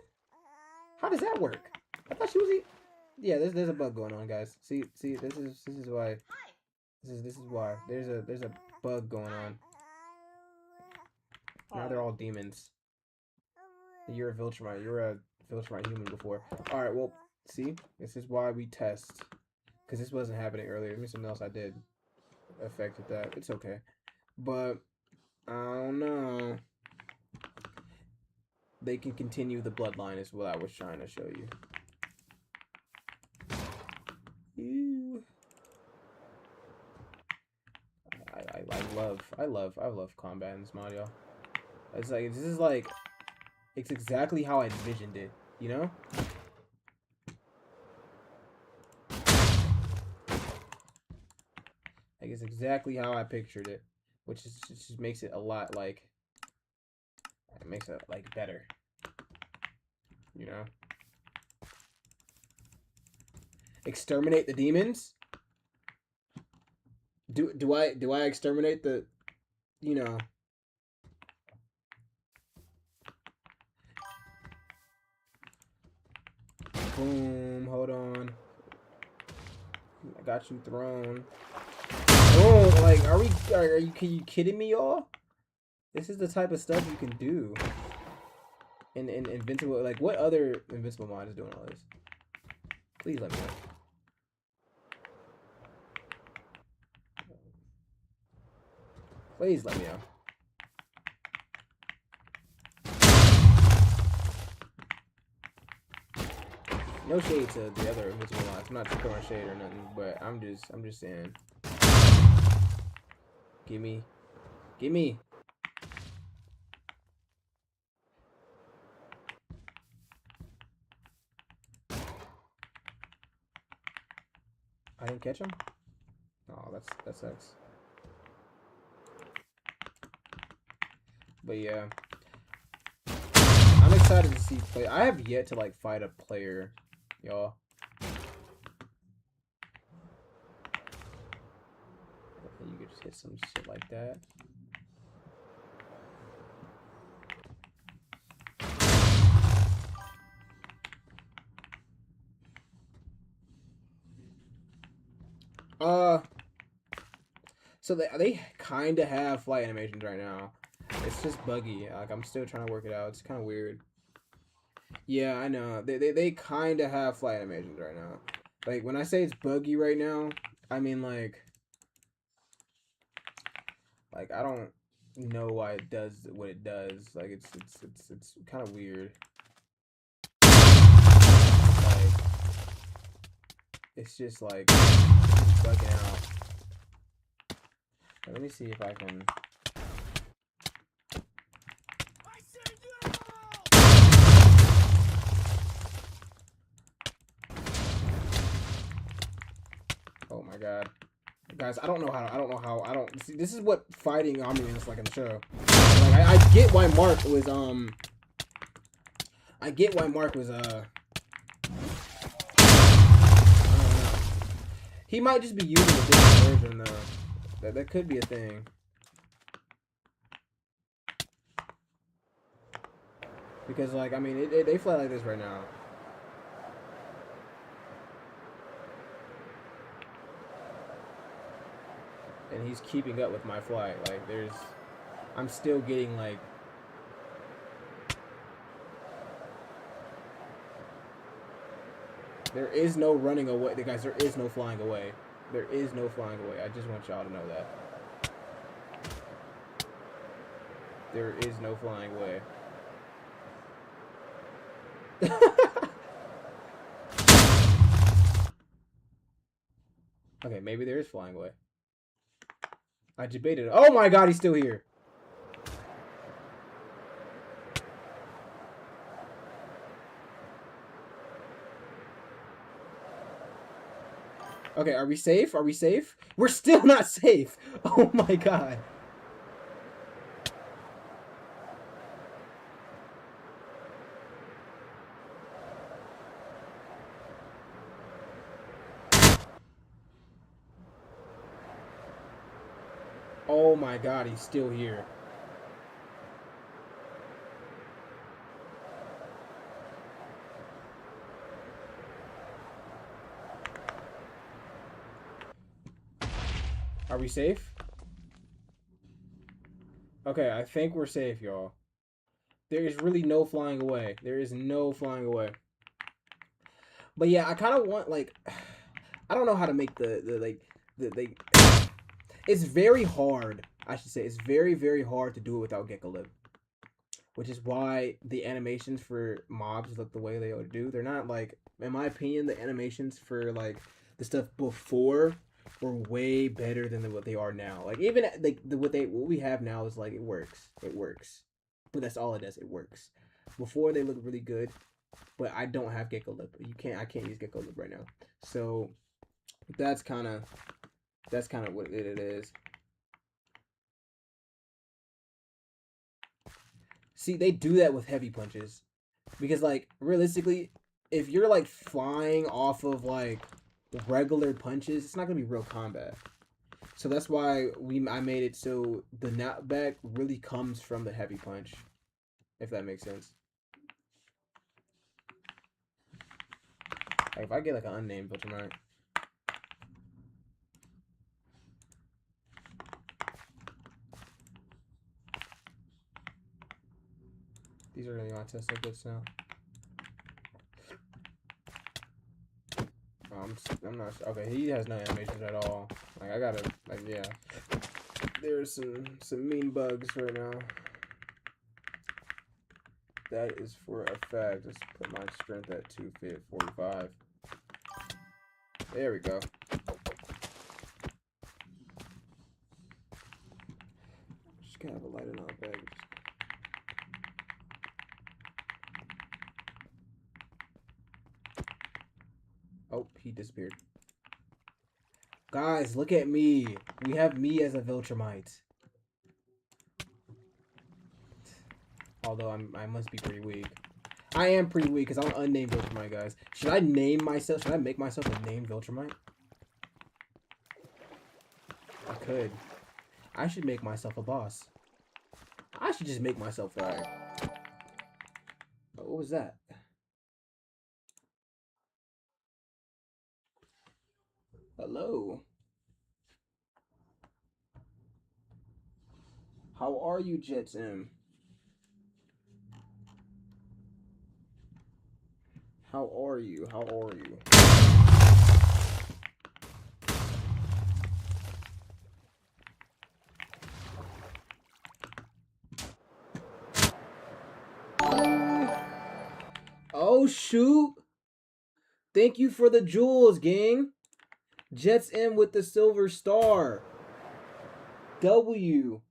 How does that work? I thought she was. Yeah, there's a bug going on, guys. See, this is why. This is why there's a bug going on. Now they're all demons. You're a Viltrumite. You're a Viltrumite human before. All right, well, see, this is why we test, because this wasn't happening earlier. Maybe something else I did affected that. It's okay, but I don't know. They can continue the bloodline is what I was trying to show you. Ew. I love combat in this mod, y'all. It's like this is like it's exactly how I envisioned it, you know? Like it's exactly how I pictured it, which is just makes it a lot like it makes it like better. You know? Exterminate the demons? Do I exterminate the, you know? Boom, hold on. I got you thrown. Oh, like are you kidding me, y'all? This is the type of stuff you can do. In Invincible, like what other Invincible mod is doing all this? Please let me know. Please let me know. No shade to the other Invincible mods. I'm not throwing shade or nothing, but I'm just saying. Gimme. I didn't catch him? Oh, that sucks. But yeah. I'm excited to see play. I have yet to like fight a player, y'all. You could just hit some shit like that. So they kind of have flight animations right now. It's just buggy. Like I'm still trying to work it out. It's kind of weird. Yeah, I know. They kind of have flight animations right now. Like when I say it's buggy right now, I mean like I don't know why it does what it does. Like it's kind of weird. Like it's just like it's bugging out. Let me see if I can. Oh my god, guys! I don't know how. See, this is what fighting Omni is like in the show. Like I get why Mark was I get why Mark was, I don't know. He might just be using a different version, though. That could be a thing. Because, like, I mean, they fly like this right now. And he's keeping up with my flight. Like, I'm still getting, like, there is no running away. Guys, there is no flying away. There is no flying away. I just want y'all to know that. There is no flying away. Okay, maybe there is flying away. I debated it. Oh my god, he's still here. Okay, are we safe? Are we safe? We're still not safe. Oh my god. Oh my god, he's still here. Are we safe? Okay, I think we're safe, y'all. There is really no flying away. There is no flying away. But yeah, I kind of want, like, I don't know how to make the it's very hard, I should say. It's very, very hard to do it without Gecko Lib. Which is why the animations for mobs look the way they do. They're not, like, in my opinion, the animations for, like, the stuff before were way better than what they are now. Like, even, like, what we have now is, like, it works. It works. But that's all it does. It works. Before, they look really good. But I don't have Gecko Lib. I can't use Gecko Lib right now. So, that's kind of what it is. See, they do that with heavy punches. Because, like, realistically, if you're, like, flying off of, like, regular punches, it's not going to be real combat. So that's why I made it so the knockback really comes from the heavy punch. If that makes sense. Like, if I get, like, an unnamed Viltrumite. These are going to be my test subjects now. I'm not sure. Okay, he has no animations at all. Like, I gotta, like, yeah. There's some mean bugs right now. That is for a fact. Let's put my strength at 245. There we go. Just gotta have a light in our bag. Oh, he disappeared. Guys, look at me. We have me as a Viltrumite. Although I must be pretty weak. I am pretty weak because I'm an unnamed Viltrumite, guys. Should I name myself? Should I make myself a named Viltrumite? I could. I should make myself a boss. I should just make myself fire. Oh, what was that? Hello. How are you, Jets M? How are you? How are you? Oh, shoot. Thank you for the jewels, gang. Jets M with the silver star. W.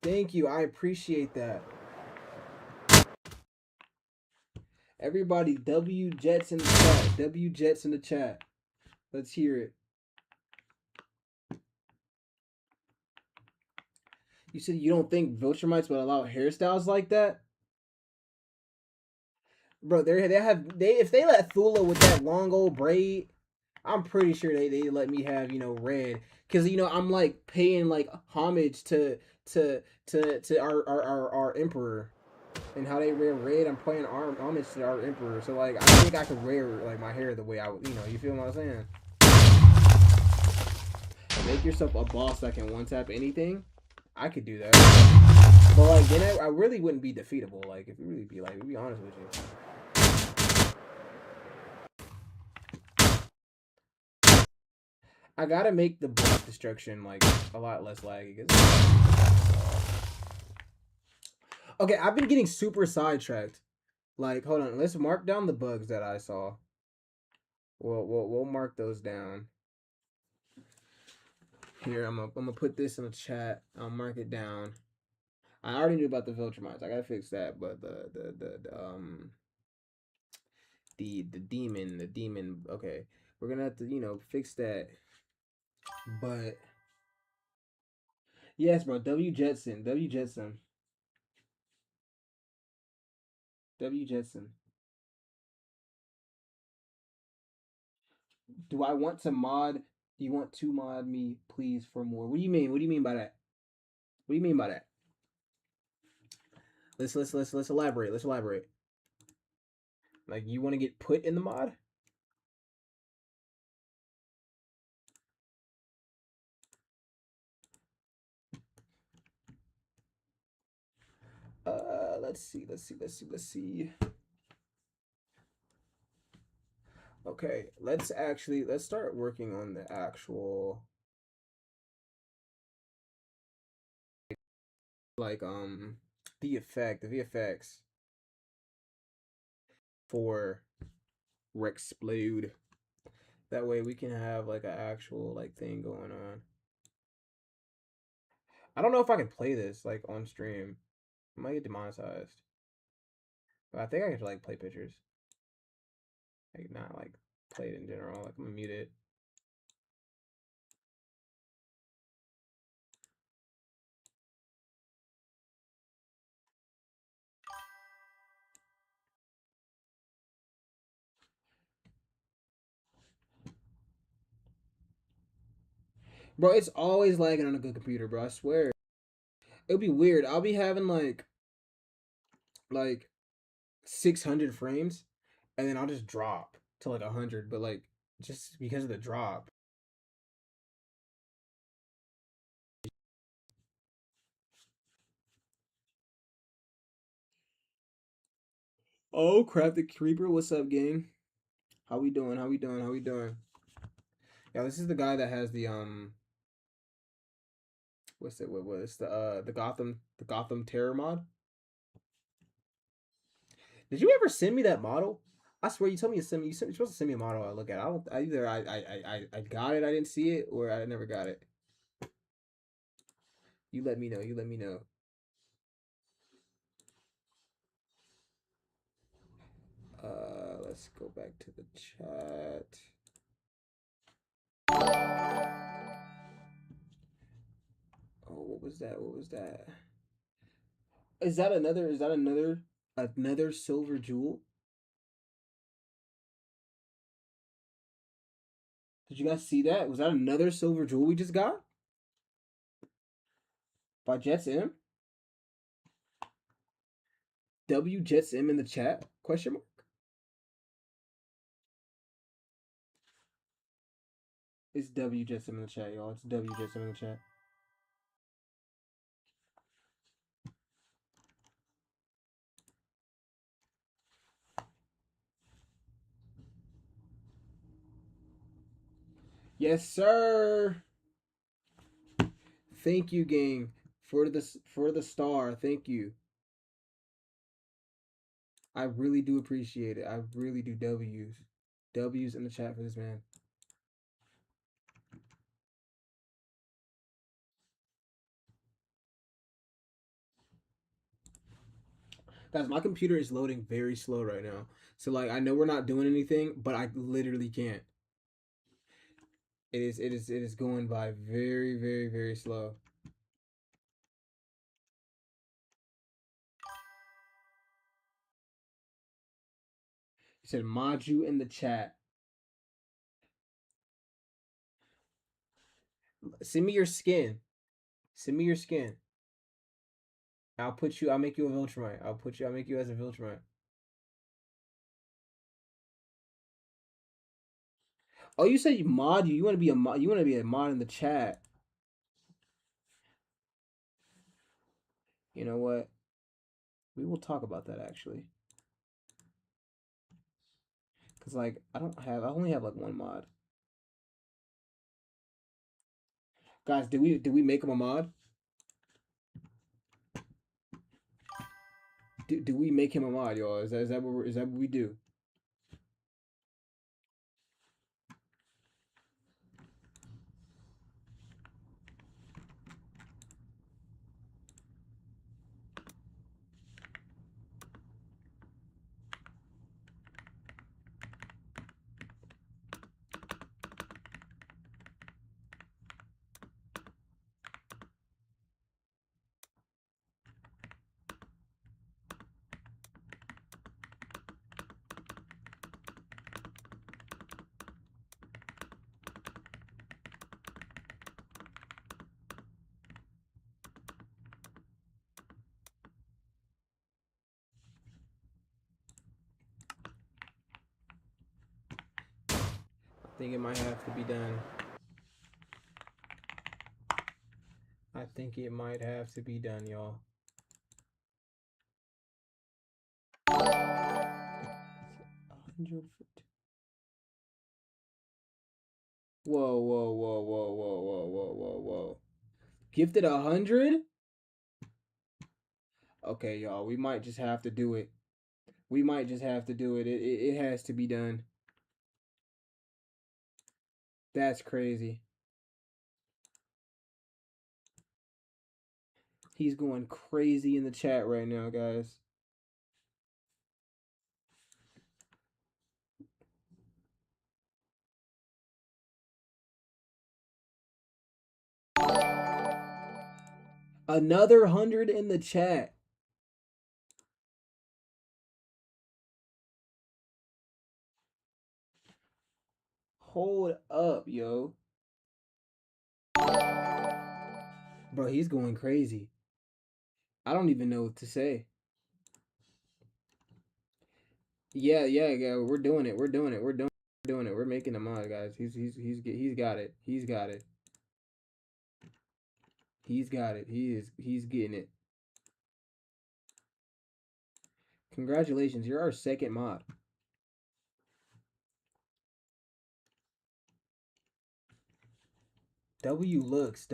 Thank you. I appreciate that. Everybody, W Jets in the chat. W Jets in the chat. Let's hear it. You said you don't think Viltrumites would allow hairstyles like that? bro. They if they let Thula with that long old braid, I'm pretty sure they let me have red, because I'm like paying like homage to our emperor and how they wear red. I'm paying homage to our emperor, so like I think I could wear like my hair the way I would. You feel what I'm saying? Make yourself a boss that can one tap anything. I could do that, but like then I really wouldn't be defeatable. Like if you really be like, to be honest with you. I gotta make the block destruction like a lot less laggy. Okay, I've been getting super sidetracked. Like, hold on, let's mark down the bugs that I saw. We'll mark those down. Here, I'm gonna put this in the chat. I'll mark it down. I already knew about the Viltrumites. I gotta fix that, but the demon. Okay, we're gonna have to fix that. But yes, bro. W Jetson. Do I want to mod? Do you want to mod me, please, for more? What do you mean? What do you mean by that? What do you mean by that? Let's elaborate. Let's elaborate. Like, you want to get put in the mod? Let's see. Okay, let's start working on the actual like the VFX for Rexplode. That way we can have like an actual like thing going on. I don't know if I can play this like on stream. I might get demonetized. But I think I could like play pictures. Like not like play it in general. Like I'm gonna mute it. Bro, it's always lagging on a good computer, bro. I swear. It'll be weird. I'll be having like 600 frames, and then I'll just drop to like 100, but like just because of the drop. Oh crap, the creeper. What's up, gang? How we doing? Yeah, this is the guy that has the what's it? What's the Gotham Terror mod? Did you ever send me that model? I swear you told me to send me. You're supposed to send me a model. I look at. I don't. Either I got it. I didn't see it, or I never got it. You let me know. Let's go back to the chat. Oh, what was that? Is that another silver jewel? Did you guys see that? Was that another silver jewel we just got? By Jets M? W Jets M in the chat? Question mark? It's W Jets M in the chat, y'all. It's W Jets M in the chat. Yes, sir. Thank you, gang, for the star. Thank you. I really do appreciate it. I really do. W's in the chat for this man. Guys, my computer is loading very slow right now. So like I know we're not doing anything, but I literally can't. It is going by very, very, very slow. He said mod you in the chat. Send me your skin. Send me your skin. I'll make you a Viltrumite. I'll make you as a Viltrumite. Oh, you said you mod you. You want to be a mod. You want to be a mod in the chat. You know what? We will talk about that actually. Cause like I only have like one mod. Guys, did we make him a mod? Do we make him a mod, y'all? Is that what we do? I think it might have to be done. I think it might have to be done, y'all. Whoa, whoa, whoa, whoa, whoa, whoa, whoa, whoa, whoa. Gifted 100? Okay, y'all, we might just have to do it. We might just have to do it. It has to be done. That's crazy. He's going crazy in the chat right now, guys. Another 100 in the chat. Hold up, yo. Bro, he's going crazy. I don't even know what to say. Yeah, we're doing it. We're doing it. We're doing it. We're making a mod, guys. He's got it. He's got it. He's got it. He's getting it. Congratulations, you're our second mod. W looks.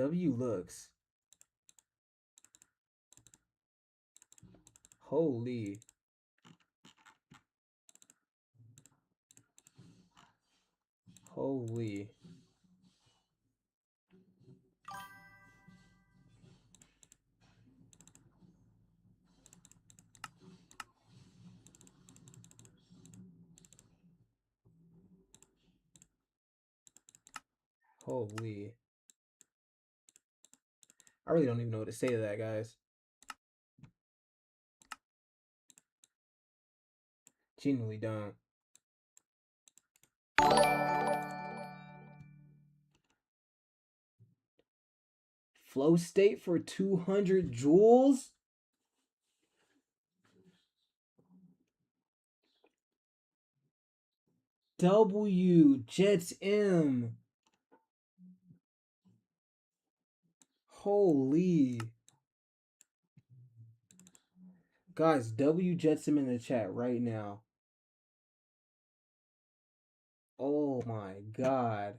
Holy. Holy. Holy. I really don't even know what to say to that, guys. Genuinely don't. Flow state for 200 jewels? W Jets M. Holy. Guys, W Jets M in the chat right now. Oh my god.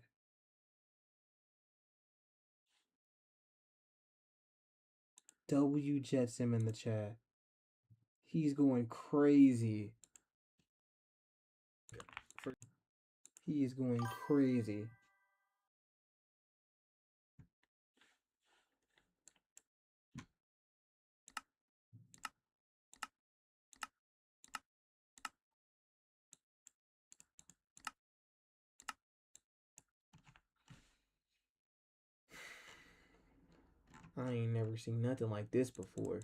W Jets him in the chat. He's going crazy. He is going crazy. I ain't never seen nothing like this before.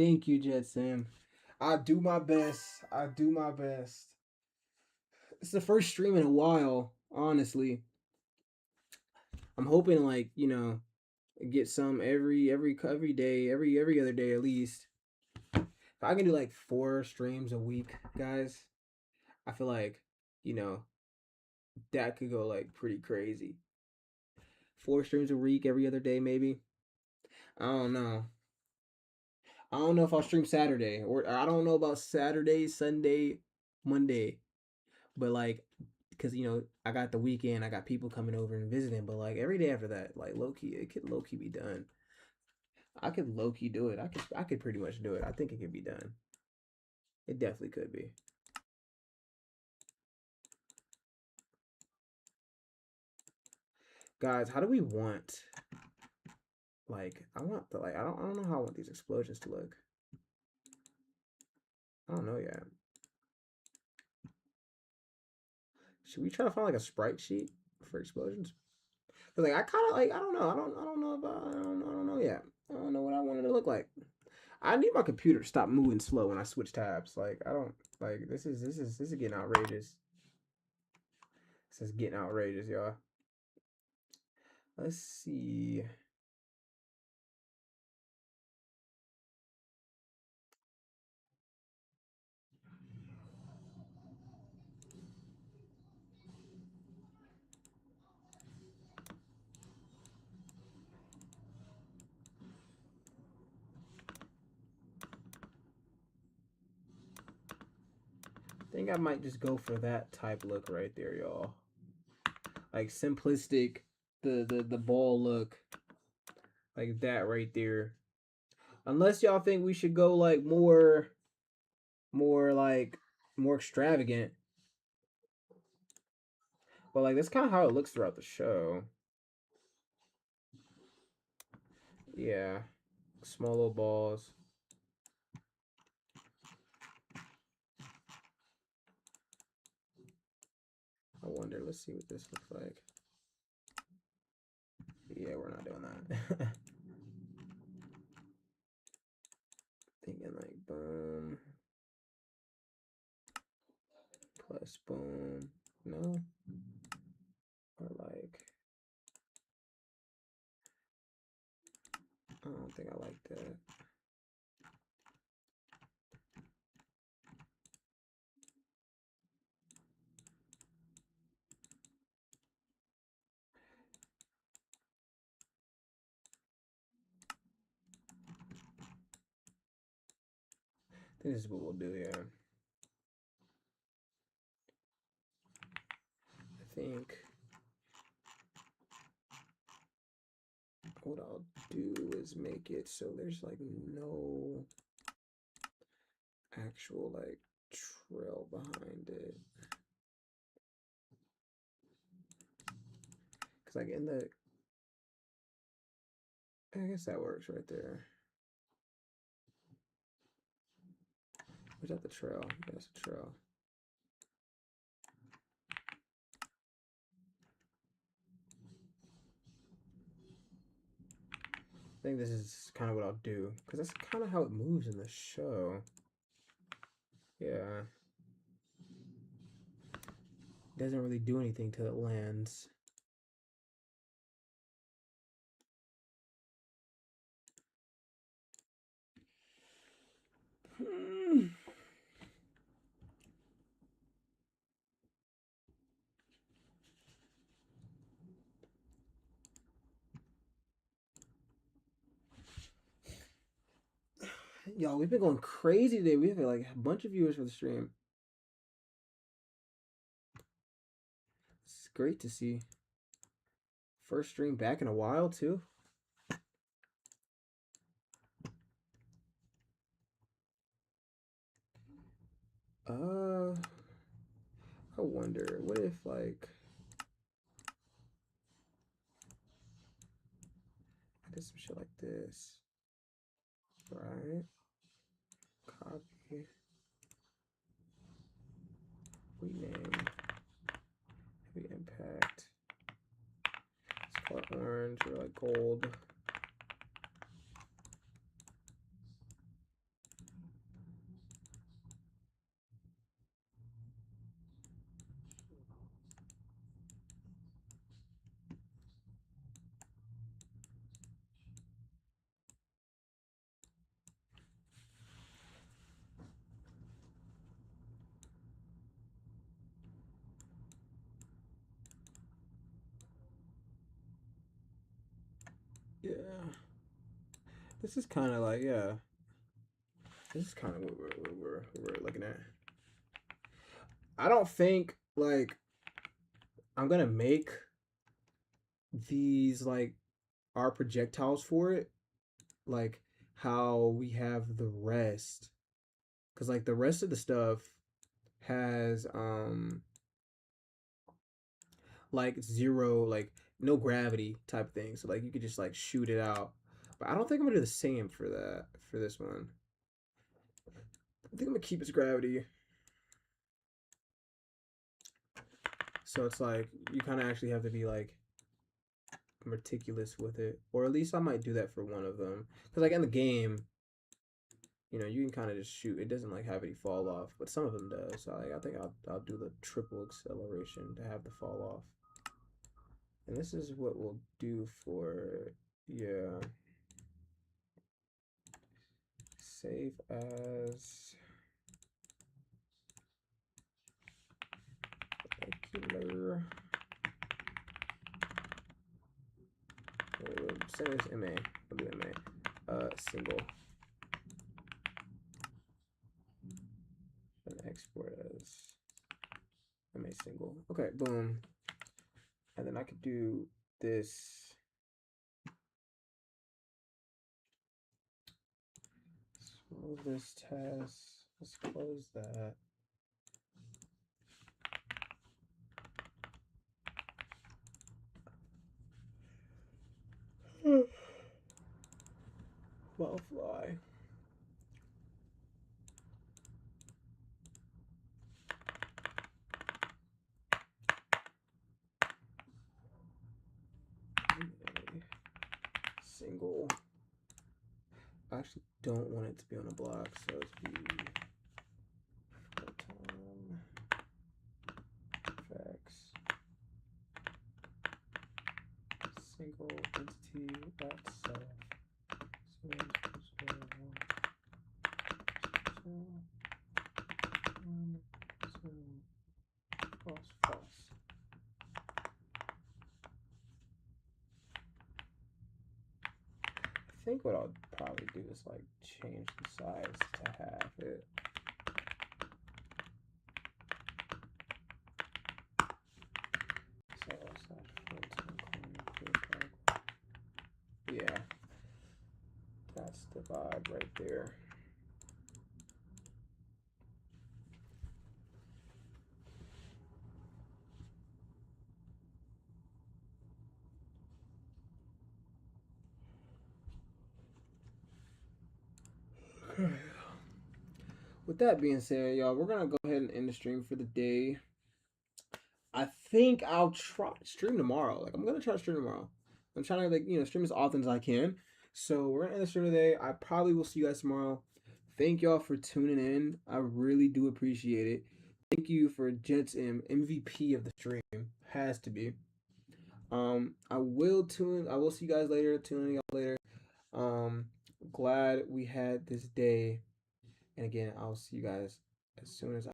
Thank you, Jet Sam. I do my best. I do my best. It's the first stream in a while, honestly. I'm hoping, like, you know, get some every day, every other day at least. If I can do like 4 streams a week, guys, I feel like, you know, that could go like pretty crazy. 4 streams a week, every other day, maybe. I don't know. I don't know if I'll stream Saturday, or I don't know about Saturday, Sunday, Monday, but like, because you know I got the weekend, I got people coming over and visiting, but like every day after that, like low key, it could low key be done. I could low key do it. I could pretty much do it. I think it could be done. It definitely could be. Guys, how do we want? Like, I want the like I don't know how I want these explosions to look. I don't know yet. Should we try to find like a sprite sheet for explosions? Cause like I kind of like I don't know I don't know yet. I don't know what I want it to look like. I need my computer to stop moving slow when I switch tabs. Like I don't like this is getting outrageous. This is getting outrageous, y'all. Let's see. I think I might just go for that type look right there, y'all. Like simplistic, the ball look, like that right there. Unless y'all think we should go like more extravagant. But like that's kind of how it looks throughout the show. Yeah, small little balls. I wonder. Let's see what this looks like. Yeah, we're not doing that. Thinking like boom plus boom. No, or like I don't think I like that. I think this is what we'll do here. I think what I'll do is make it so there's like no actual like trail behind it. Cause like in the, I guess that works right there. Was that the trail? That's the trail. I think this is kind of what I'll do because that's kind of how it moves in the show. Yeah. Doesn't really do anything till it lands. Y'all, we've been going crazy today. We have like a bunch of viewers for the stream. It's great to see. First stream back in a while too. I wonder, what if like I did some shit like this, right? Copy, rename, heavy impact. Let's call it orange or like gold. Yeah. This is kind of like, yeah. This is kind of what we're looking at. I don't think like I'm gonna make these like our projectiles for it, like how we have the rest, because like the rest of the stuff has like zero, like no gravity type thing, so like you could just like shoot it out. But I don't think I'm gonna do the same for that for this one. I think I'm gonna keep its gravity. So it's like you kind of actually have to be like meticulous with it, or at least I might do that for one of them. Because like in the game, you know, you can kind of just shoot. It doesn't like have any fall off, but some of them does. So like, I think I'll do the triple acceleration to have the fall off. And this is what we'll do for, yeah. Save as regular. Save as MA. I'll do MA. Single. And export as MA single. Okay, boom. And then I could do this. Let's move this test. Let's close that. Wildfly. Single. I actually don't want it to be on a block, so it's be photon effects. Single entity dot self. False. I think what I'll probably do is like change the size to half it. Yeah, that's the vibe right there. Okay. With that being said, y'all, we're gonna go ahead and end the stream for the day. I think I'll try to stream tomorrow. Like I'm gonna try to stream tomorrow. I'm trying to like stream as often as I can. So we're gonna end the stream today. I probably will see you guys tomorrow. Thank y'all for tuning in. I really do appreciate it. Thank you for Jets MVP of the stream. Has to be. I will see you guys later. Tune in y'all later. Glad we had this day. And again, I'll see you guys as soon as I